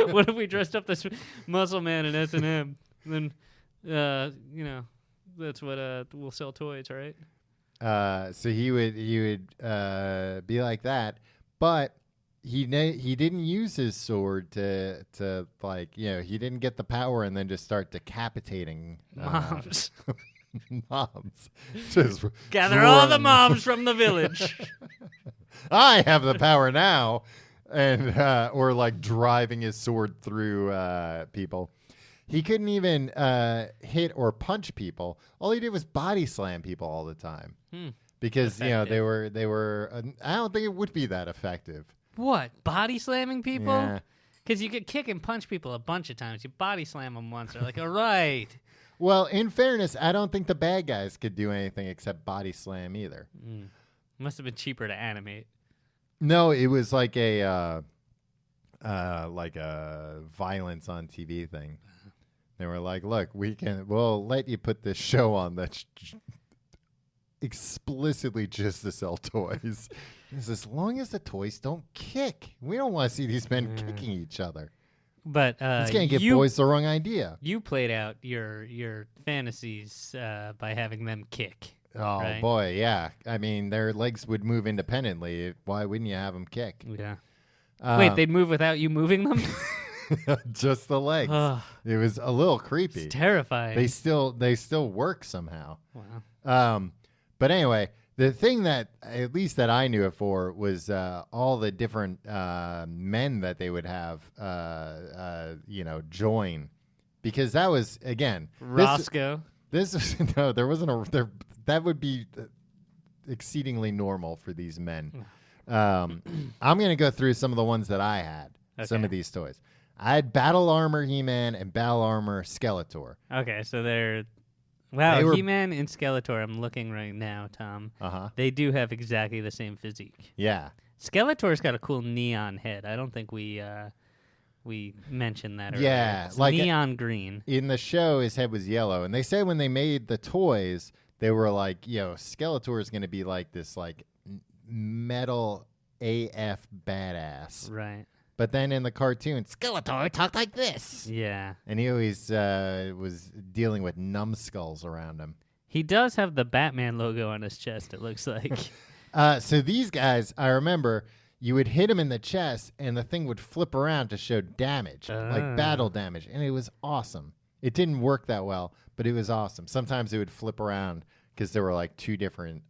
What if we dressed up this muscle man in S&M? Then that's what we'll sell toys, right? So he would be like that, but he didn't use his sword to like he didn't get the power and then just start decapitating moms. Moms, just gather all the moms from the village. I have the power now. and or like driving his sword through people. He couldn't even hit or punch people. All he did was body slam people all the time. Because Effective. they were. I don't think it would be that effective. What, body slamming people? Yeah. Because you could kick and punch people a bunch of times. You body slam them once, they're like, all right. Well, in fairness, I don't think the bad guys could do anything except body slam either. Must have been cheaper to animate. No, it was like a violence on TV thing. They were like, "Look, we'll let you put this show on that's explicitly just to sell toys. As long as the toys don't kick, we don't want to see these men kicking each other." But it's gonna give boys the wrong idea. You played out your fantasies by having them kick. Oh right? Boy, yeah. I mean, their legs would move independently. Why wouldn't you have them kick? Yeah. Wait, they'd move without you moving them? Just the legs. It was a little creepy. It's terrifying. They still work somehow. Wow. But anyway, the thing that at least that I knew it for was all the different men that they would have, join, because that was again Roscoe. This was no, there wasn't there. That would be exceedingly normal for these men. I'm gonna go through some of the ones that I had. Okay. Some of these toys. I had Battle Armor He-Man and Battle Armor Skeletor. Okay, so they're... Wow, They were... He-Man and Skeletor, I'm looking right now, Tom. They do have exactly the same physique. Yeah. Skeletor's got a cool neon head. I don't think we mentioned that earlier. Yeah. It's like neon green. In the show, his head was yellow. And they said when they made the toys, they were like, Skeletor is going to be like this like metal AF badass. Right. But then in the cartoon, Skeletor talked like this. Yeah. And he always was dealing with numbskulls around him. He does have the Batman logo on his chest, it looks like. So these guys, I remember, you would hit him in the chest, and the thing would flip around to show damage, like battle damage. And it was awesome. It didn't work that well, but it was awesome. Sometimes it would flip around because there were like two different,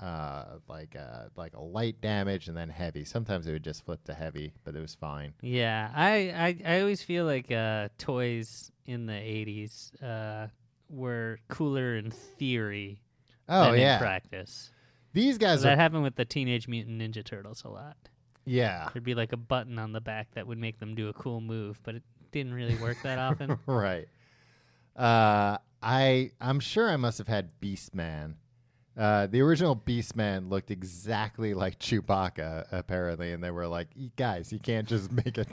like a light damage and then heavy. Sometimes it would just flip to heavy, but it was fine. Yeah, I always feel like toys in the 80s were cooler in theory than in practice. These guys that happened with the Teenage Mutant Ninja Turtles a lot. Yeah. There'd be like a button on the back that would make them do a cool move, but it didn't really work that often. Right. I'm sure I must have had Beastman. The original Beastman looked exactly like Chewbacca, apparently, and they were like, guys, you can't just make a...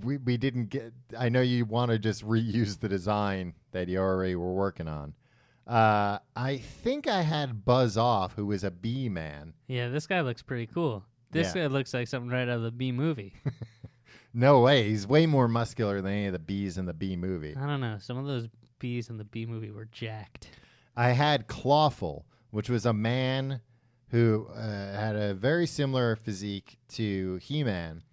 we didn't get... I know you want to just reuse the design that you already were working on. I think I had Buzz Off, who was a bee man. Yeah, this guy looks pretty cool. This guy looks like something right out of the Bee movie. No way. He's way more muscular than any of the bees in the Bee movie. I don't know. Some of those bees in the Bee movie were jacked. I had Clawful, which was a man who had a very similar physique to He-Man.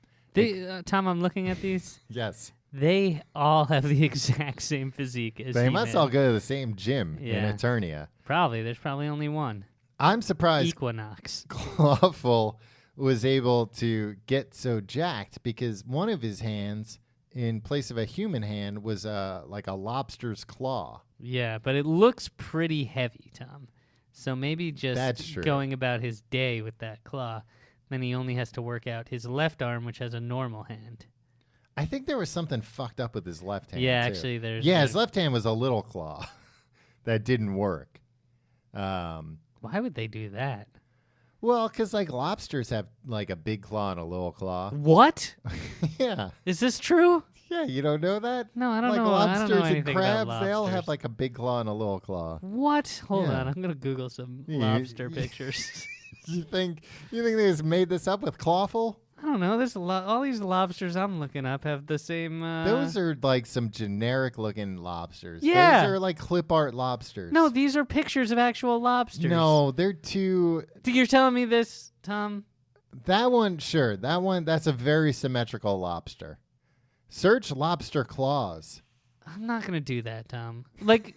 Tom, I'm looking at these. Yes. They all have the exact same physique as They He-Man. must all go to the same gym in Eternia. Probably. There's probably only one. I'm surprised Equinox. Clawful was able to get so jacked because one of his hands, in place of a human hand, was like a lobster's claw. Yeah, but it looks pretty heavy, Tom. So maybe just true. Going about his day with that claw, then he only has to work out his left arm, which has a normal hand. I think there was something fucked up with his left hand. Yeah, too. actually, there's... Yeah, his left hand was a little claw that didn't work. Why would they do that? Well, because like lobsters have like a big claw and a little claw. What? Yeah. Is this true? Yeah, you don't know that? No, I don't like know. Lobsters I don't know and anything crabs, about they all lobsters. have like a big claw and a little claw. What? Hold Yeah. on, I'm gonna Google some lobster pictures. You think they just made this up with Clawful? I don't know. There's a lot. All these lobsters I'm looking up have the same. Those are like some generic looking lobsters. Yeah. Those are like clip art lobsters. No, these are pictures of actual lobsters. No, they're too. You're telling me this, Tom? That one, sure. That one, that's a very symmetrical lobster. Search lobster claws. I'm not gonna do that, Tom. Like,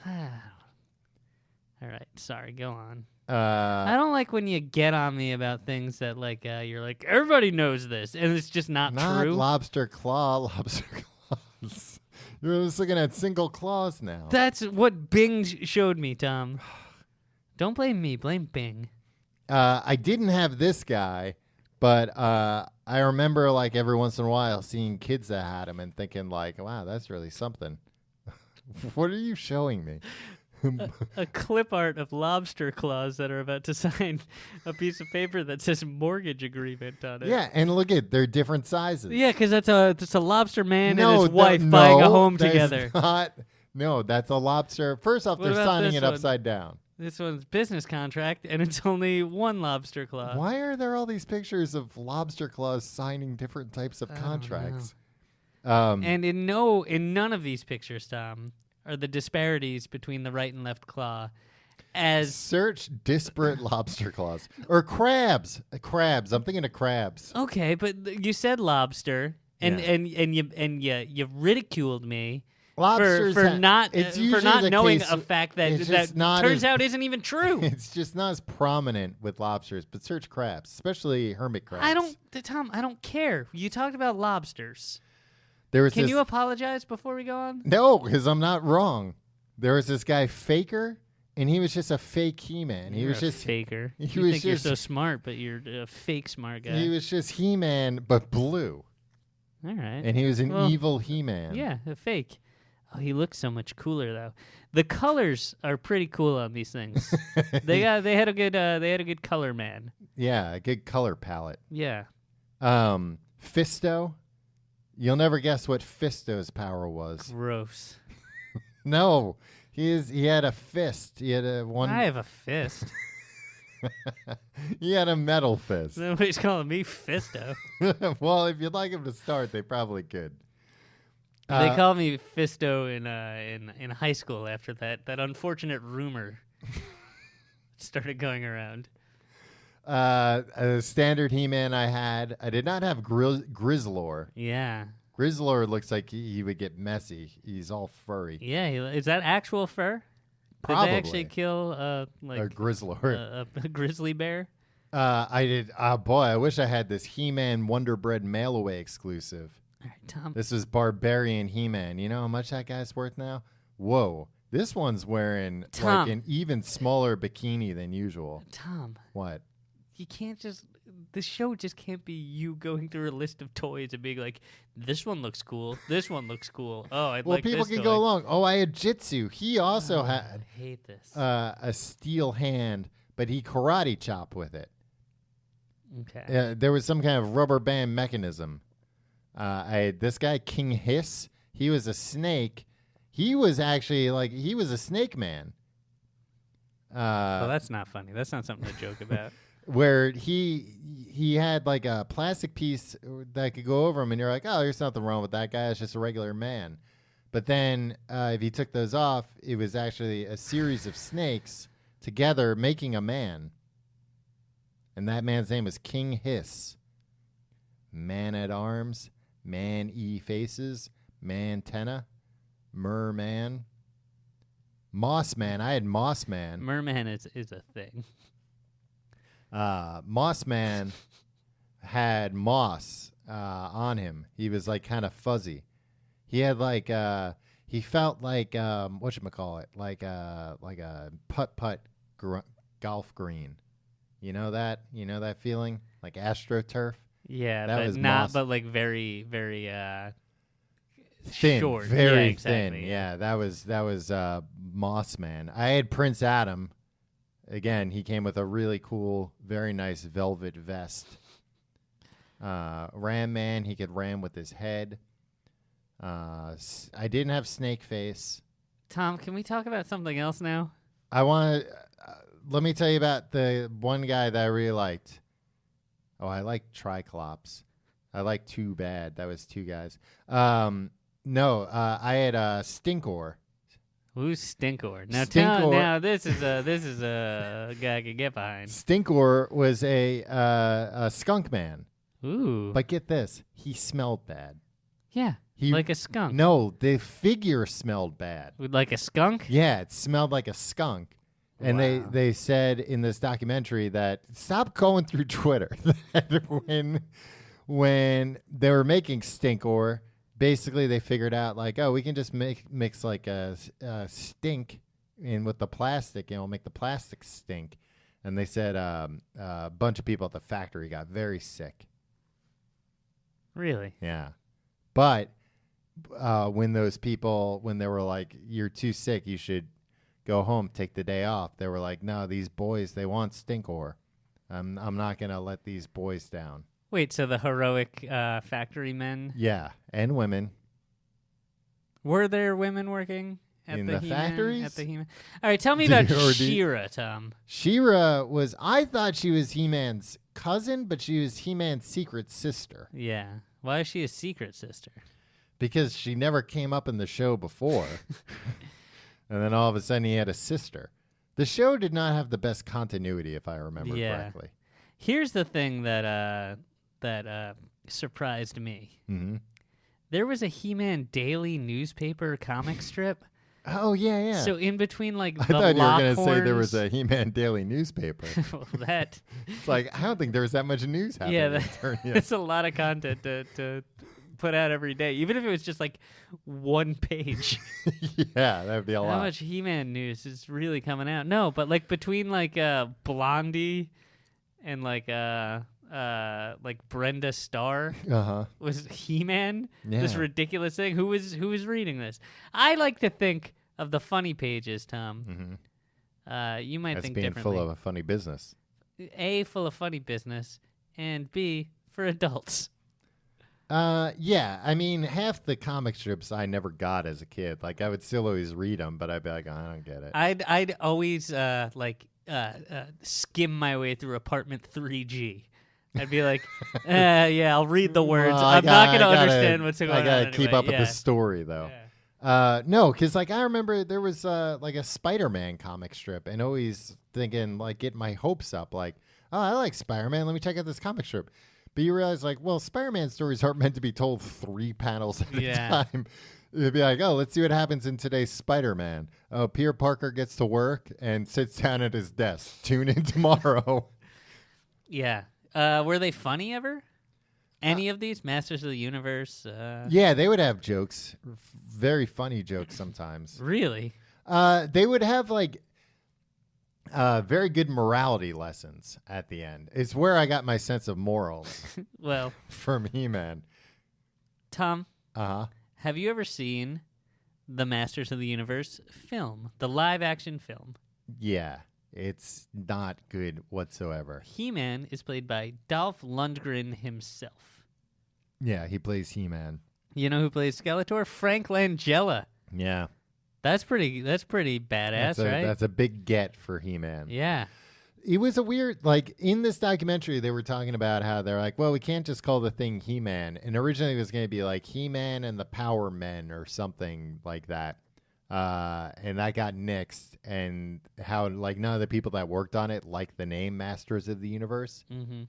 all right. Sorry. Go on. I don't like when you get on me about things that like you're like everybody knows this and it's just not true. Lobster claws. You're just looking at single claws now. That's what Bing showed me, Tom. Don't blame me, blame Bing. I didn't have this guy, but I remember like every once in a while seeing kids that had him and thinking like, wow, that's really something. What are you showing me? A clip art of lobster claws that are about to sign a piece of paper that says mortgage agreement on it. Yeah, and look at they're different sizes. Yeah, because that's a lobster man and his wife buying a home together. No, that's a lobster. First off, they're signing it upside down. This one's business contract, and it's only one lobster claw. Why are there all these pictures of lobster claws signing different types of contracts? And in none of these pictures, Tom, are the disparities between the right and left claw. As search disparate lobster claws or crabs. Crabs. I'm thinking of crabs. Okay, but you said lobster, and you ridiculed me. Lobsters for not knowing a fact that turns out isn't even true. It's just not as prominent with lobsters, but search crabs, especially hermit crabs. I don't care. You talked about lobsters. Can you apologize before we go on? No, because I'm not wrong. There was this guy Faker, and he was just a fake He-Man. He was just faker. You're so smart, but you're a fake smart guy. He was just He-Man, but blue. All right. And he was an evil He-Man. Yeah, a fake. Oh, he looks so much cooler though. The colors are pretty cool on these things. they had a good color man. Yeah, a good color palette. Yeah. Fisto. You'll never guess what Fisto's power was. Gross. No, he had a fist. He had one. I have a fist. He had a metal fist. Nobody's calling me Fisto. Well, if you'd like him to start, they probably could. They called me Fisto in high school after that unfortunate rumor started going around. A standard He-Man I did not have Grizzlor. Yeah. Grizzlor looks like he would get messy. He's all furry. Yeah, is that actual fur? Probably. Did they actually kill a Grizzlor? A grizzly bear? I did. Boy, I wish I had this He-Man Wonder Bread mail-away exclusive. All right, Tom. This was Barbarian He-Man. You know how much that guy's worth now? Whoa. This one's wearing like an even smaller bikini than usual. Tom. What? You can't just... This show just can't be you going through a list of toys and being like, this one looks cool, this one looks cool. Oh, I'd like this Well, people can go along. Oh, I had Jitsu. He also had... I hate this. A steel hand, but he karate chopped with it. Okay. There was some kind of rubber band mechanism. This guy, King Hiss, he was a snake. He was actually he was a snake man. Well, that's not funny. That's not something to joke about. Where he had like a plastic piece that could go over him, and you're like, oh, there's nothing wrong with that guy. It's just a regular man. But then if he took those off, it was actually a series of snakes together making a man. And that man's name was King Hiss. Man at arms, man faces, man-tenna, merman, moss man. I had moss man. Merman is a thing. Moss man had moss on him. He was like kind of fuzzy. He had like he felt like whatchamacallit, like a putt golf green. You know that feeling? Like AstroTurf? Yeah, that but was not moss. But like very, very thin, short. very yeah, exactly. thin. Yeah, that was Moss Man. I had Prince Adam. Again, he came with a really cool, very nice velvet vest. Ram Man, he could ram with his head. I didn't have Snake Face. Tom, can we talk about something else now? I want to... let me tell you about the one guy that I really liked. Oh, I liked Triclops. I liked Too Bad. That was two guys. No, I had Stinkor. Who's Stinkor? Now, Stinkor. This is a guy I can get behind. Stinkor was a skunk man. Ooh. But get this, he smelled bad. Yeah, like a skunk. No, the figure smelled bad. Like a skunk? Yeah, it smelled like a skunk. And they said in this documentary that stop going through Twitter. That when they were making Stinkor, basically they figured out like, oh, we can just mix like a stink in with the plastic, and it'll make the plastic stink. And they said a bunch of people at the factory got very sick. Really? Yeah. But when they were like, you're too sick, you should go home, take the day off. They were like, no, these boys, they want Stinkor. I'm not going to let these boys down. Wait, so the heroic factory men? Yeah, and women. Were there women working in the factories? At the He-Man? All right, tell me about She-Ra, Tom. She-Ra I thought she was He-Man's cousin, but she was He-Man's secret sister. Yeah. Why is she a secret sister? Because she never came up in the show before. And then all of a sudden he had a sister. The show did not have the best continuity, if I remember correctly. Here's the thing that surprised me. Mm-hmm. There was a He-Man daily newspaper comic strip. Oh, yeah. So in between, like, I thought you were going to say there was a He-Man daily newspaper. Well, that... It's like, I don't think there was that much news happening. Yeah, that's a lot of content to put out every day, even if it was just like one page. Yeah, that would be a lot. How much He-Man news is really coming out? No, but like between like Blondie and like Brenda Starr was He-Man. Yeah. This ridiculous thing. Who was reading this? I like to think of the funny pages, Tom. Mm-hmm. You might That's think being differently. full of a funny business. A, full of funny business, and B, for adults. Yeah, I mean, half the comic strips I never got as a kid. Like, I would still always read them, but I'd be like, oh, I don't get it. I'd always skim my way through Apartment 3G. I'd be like, yeah, I'll read the words. Well, I'm not going to understand what's going on. I gotta anyway. keep up with the story, though. Yeah. No, because like I remember there was like a Spider-Man comic strip, and always thinking like getting my hopes up, like, oh, I like Spider-Man. Let me check out this comic strip. But you realize, like, well, Spider-Man stories aren't meant to be told 3 panels at a time. It'd be like, oh, let's see what happens in today's Spider-Man. Oh, Peter Parker gets to work and sits down at his desk. Tune in tomorrow. Yeah. Were they funny ever? Any of these? Masters of the Universe? Yeah, they would have jokes. Very funny jokes sometimes. Really? They would have, like... very good morality lessons at the end. It's where I got my sense of morals. Well, from He-Man. Tom, have you ever seen the Masters of the Universe film, the live-action film? Yeah, it's not good whatsoever. He-Man is played by Dolph Lundgren himself. Yeah, he plays He-Man. You know who plays Skeletor? Frank Langella. Yeah. That's pretty badass, right? That's a big get for He-Man. Yeah. It was a weird, like, in this documentary, they were talking about how they're like, well, we can't just call the thing He-Man. And originally it was going to be like He-Man and the Power Men or something like that. And that got nixed. And how, like, none of the people that worked on it liked the name Masters of the Universe. Mm-hmm.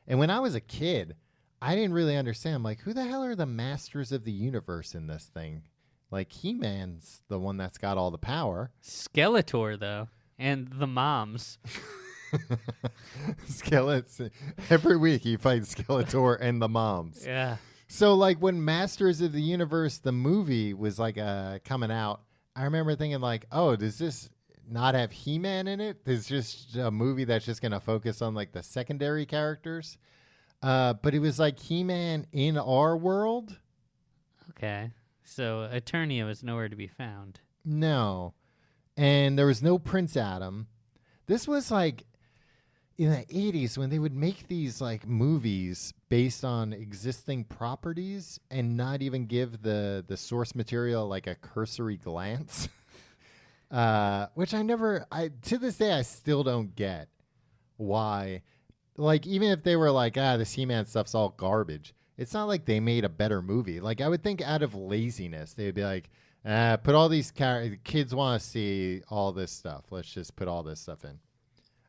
And when I was a kid, I didn't really understand. I'm like, who the hell are the Masters of the Universe in this thing? Like, He-Man's the one that's got all the power. Skeletor, though, and the moms. Every week he fights Skeletor and the moms. Yeah. So, like, when Masters of the Universe, the movie, was, like, coming out, I remember thinking, like, oh, does this not have He-Man in it? It's just a movie that's just going to focus on, like, the secondary characters. But it was, like, He-Man in our world. Okay. So Eternia was nowhere to be found. No. And there was no Prince Adam. This was like in the 80s when they would make these like movies based on existing properties and not even give the source material like a cursory glance. Which to this day, I still don't get why. Like, even if they were like, this He-Man stuff's all garbage. It's not like they made a better movie. Like, I would think out of laziness, they'd be like, put all these kids want to see all this stuff. Let's just put all this stuff in.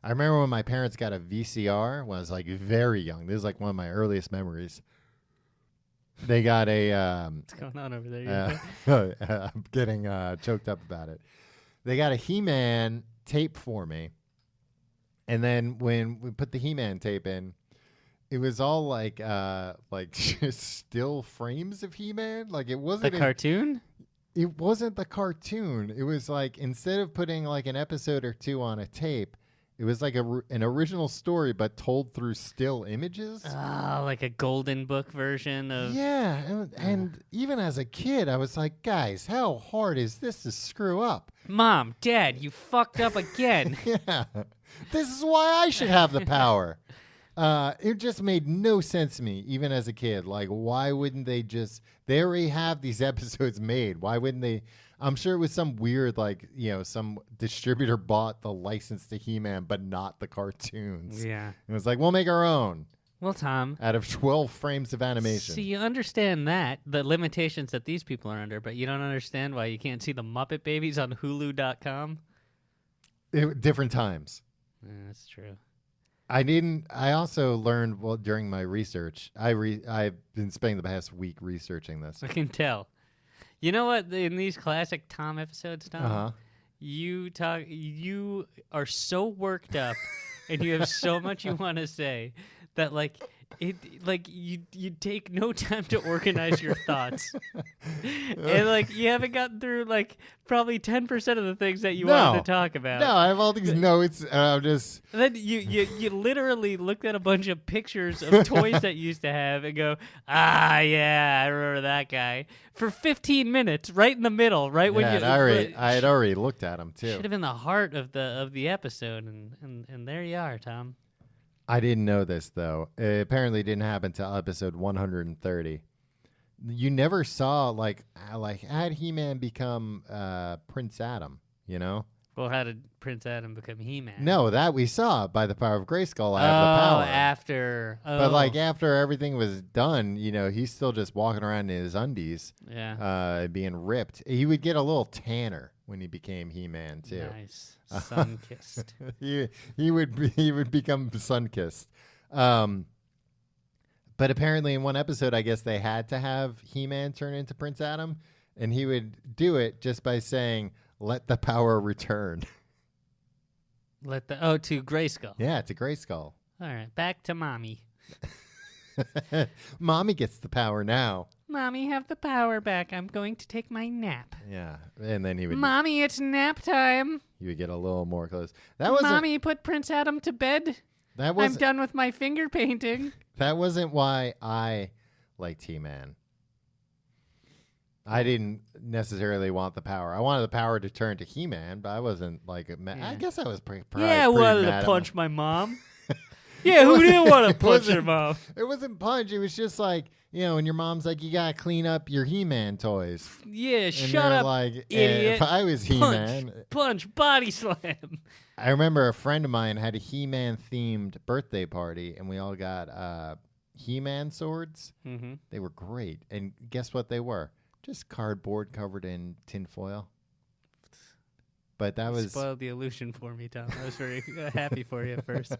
I remember when my parents got a VCR when I was like very young. This is like one of my earliest memories. They got a... What's going on over there? I'm getting choked up about it. They got a He-Man tape for me. And then when we put the He-Man tape in, it was all like just still frames of He-Man. Like it wasn't the cartoon. It wasn't the cartoon. It was like instead of putting like an episode or two on a tape, it was like an original story, but told through still images. Like a golden book version of. Yeah, and even as a kid, I was like, guys, how hard is this to screw up? Mom, Dad, you fucked up again. Yeah, this is why I should have the power. It just made no sense to me, even as a kid. Like, why wouldn't they just? They already have these episodes made. Why wouldn't they? I'm sure it was some weird, like, some distributor bought the license to He-Man, but not the cartoons. Yeah. It was like, we'll make our own. Well, Tom. Out of 12 frames of animation. So you understand the limitations that these people are under, but you don't understand why you can't see the Muppet Babies on Hulu.com? Different times. Yeah, that's true. I also learned, during my research, I've been spending the past week researching this. I can tell. You know what? In these classic Tom episodes, Tom, you are so worked up, and you have so much you want to say that you take no time to organize your thoughts, and you haven't gotten through probably 10% of the things that you wanted to talk about. No, I have all these notes, and I'm just. And then you literally looked at a bunch of pictures of toys that you used to have and go, yeah, I remember that guy for 15 minutes, right in the middle, right when you. I had already looked at them too. Should have been the heart of the episode, and there you are, Tom. I didn't know this, though. It apparently didn't happen until episode 130. You never saw, had He-Man become Prince Adam, Well, how did Prince Adam become He-Man? No, that we saw by the power of Grayskull. I have the power. After. But, after everything was done, he's still just walking around in his undies. Yeah. Being ripped. He would get a little tanner when he became He-Man, too. Nice. Sun-kissed. he would become sun-kissed. But apparently in one episode, I guess they had to have He-Man turn into Prince Adam, and he would do it just by saying, "Let the power return." To Grayskull. Yeah, to Grayskull. All right, back to Mommy. Mommy gets the power now. Mommy, have the power back. I'm going to take my nap. Yeah, and then he would. Mommy, it's nap time. He would get a little more close. Mommy, put Prince Adam to bed. I'm done with my finger painting. That wasn't why I liked He-Man. I didn't necessarily want the power. I wanted the power to turn to He-Man, but I wasn't I guess I was pretty. I wanted to punch my mom. Yeah, who didn't want to punch your mom? It wasn't punch. It was just when your mom's like, you got to clean up your He-Man toys. Yeah, and shut up, idiot. If I was He-Man. Punch, body slam. I remember a friend of mine had a He-Man themed birthday party, and we all got He-Man swords. Mm-hmm. They were great. And guess what they were? Just cardboard covered in tinfoil. But that was spoiled the illusion for me, Tom. I was very happy for you at first.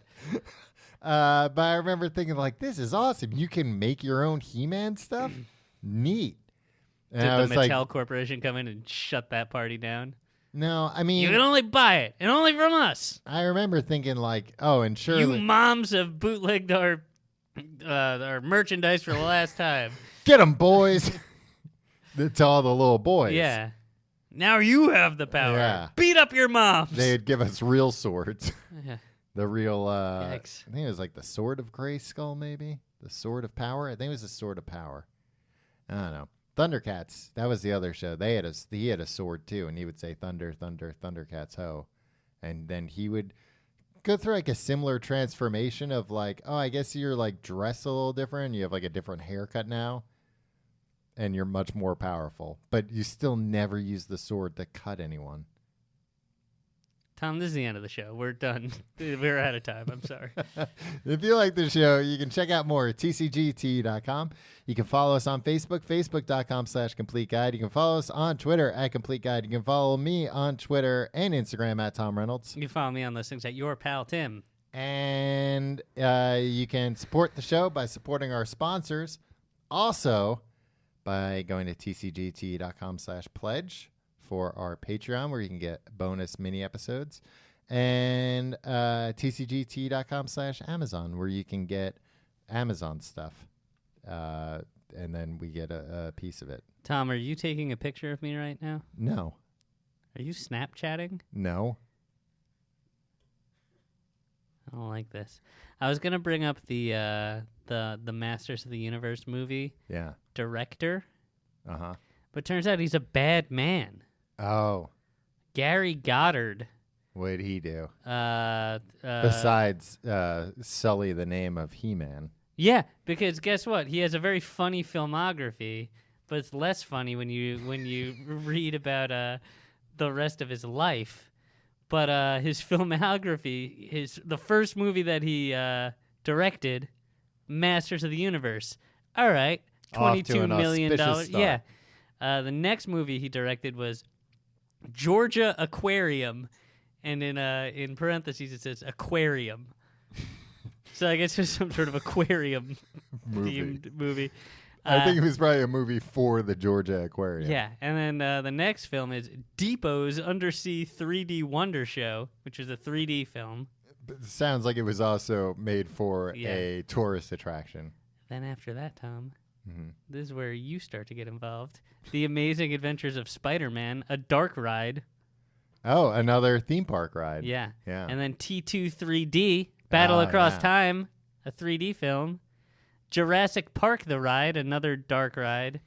But I remember thinking, this is awesome. You can make your own He-Man stuff? Neat. And Did the Mattel Corporation come in and shut that party down? No, I mean... You can only buy it, and only from us. I remember thinking, and surely... You moms have bootlegged our merchandise for the last time. Get them, boys! To all the little boys. Yeah. Now you have the power. Yeah. Beat up your moms. They'd give us real swords. Yeah. The real, Yikes. I think it was the Sword of Grayskull, maybe? The Sword of Power? I think it was the Sword of Power. I don't know. Thundercats, that was the other show. He had a sword, too, and he would say, "Thunder, thunder, Thundercats, ho." And then he would go through a similar transformation of I guess you're dressed a little different. You have a different haircut now. And you're much more powerful. But you still never use the sword to cut anyone. Tom, this is the end of the show. We're done. We're out of time. I'm sorry. If you like the show, you can check out more at tcgt.com. You can follow us on Facebook, facebook.com/complete guide. You can follow us on Twitter at Complete Guide. You can follow me on Twitter and Instagram at Tom Reynolds. You can follow me on those things at Your Pal Tim. And you can support the show by supporting our sponsors. Also, by going to tcgt.com/pledge for our Patreon, where you can get bonus mini episodes. and tcgt.com/Amazon, where you can get Amazon stuff. And then we get a piece of it. Tom, are you taking a picture of me right now? No. Are you Snapchatting? No. I don't like this. I was gonna bring up the Masters of the Universe movie. Yeah. Director. Uh-huh. But turns out he's a bad man. Oh. Gary Goddard. What'd he do? Besides sully the name of He-Man. Yeah, because guess what? He has a very funny filmography, but it's less funny when you read about the rest of his life. But his filmography, the first movie that he directed, Masters of the Universe. All right, $22 million. Yeah. The next movie he directed was Georgia Aquarium, and in parentheses it says aquarium. So I guess it's some sort of aquarium themed movie. I think it was probably a movie for the Georgia Aquarium. Yeah, and then the next film is Depot's Undersea 3D Wonder Show, which is a 3D film. But it sounds like it was also made for a tourist attraction. Then after that, Tom, this is where you start to get involved. The Amazing Adventures of Spider-Man, a dark ride. Oh, another theme park ride. Yeah. Yeah. And then T2 3D, Battle Across Time, a 3D film. Jurassic Park, the ride, another dark ride.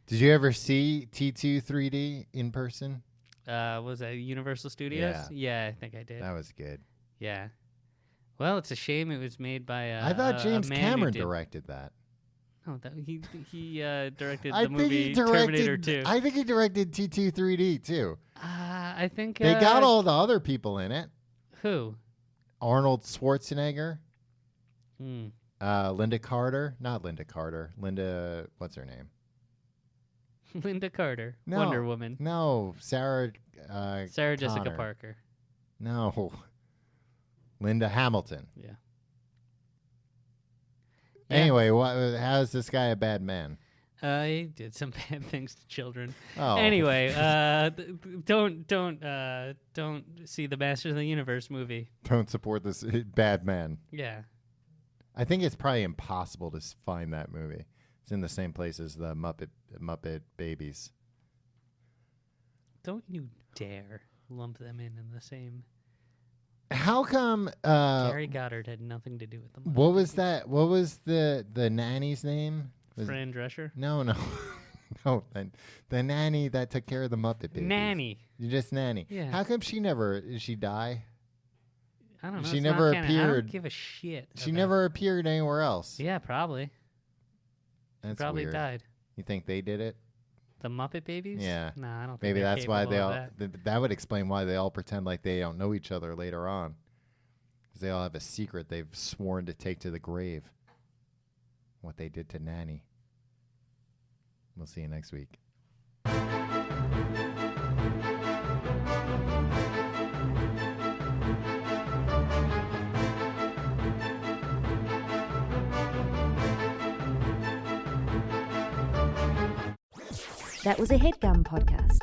Did you ever see T2 3D in person? Was that Universal Studios? Yeah, I think I did. That was good. Yeah. Well, it's a shame it was made by I thought James Cameron directed that. No, he directed the movie Terminator 2. I think he directed T2 3D too. I think they got all the other people in it. Who? Arnold Schwarzenegger. Linda Carter. Not Linda Carter. Linda, what's her name? Linda Carter. No, Wonder Woman. No, Sarah Jessica Parker. No. Linda Hamilton. Yeah. Anyway, how is this guy a bad man? He did some bad things to children. Oh. Anyway, don't see the Masters of the Universe movie. Don't support this bad man. Yeah. I think it's probably impossible to find that movie. It's in the same place as the Muppet Babies. Don't you dare lump them in the same. How come Gary Goddard had nothing to do with them? What was that? What was the nanny's name? Fran Drescher? No. No, the nanny that took care of the Muppet Babies. Nanny. You just nanny. Yeah. How come did she die? I don't know. She never appeared. I don't give a shit. She never appeared anywhere else. Yeah, probably. That's probably weird. died. You think they did it? The Muppet Babies? Yeah. No, I don't think maybe that's why they all. That would explain why they all pretend like they don't know each other later on, because they all have a secret they've sworn to take to the grave. What they did to Nanny. We'll see you next week. That was a HeadGum podcast.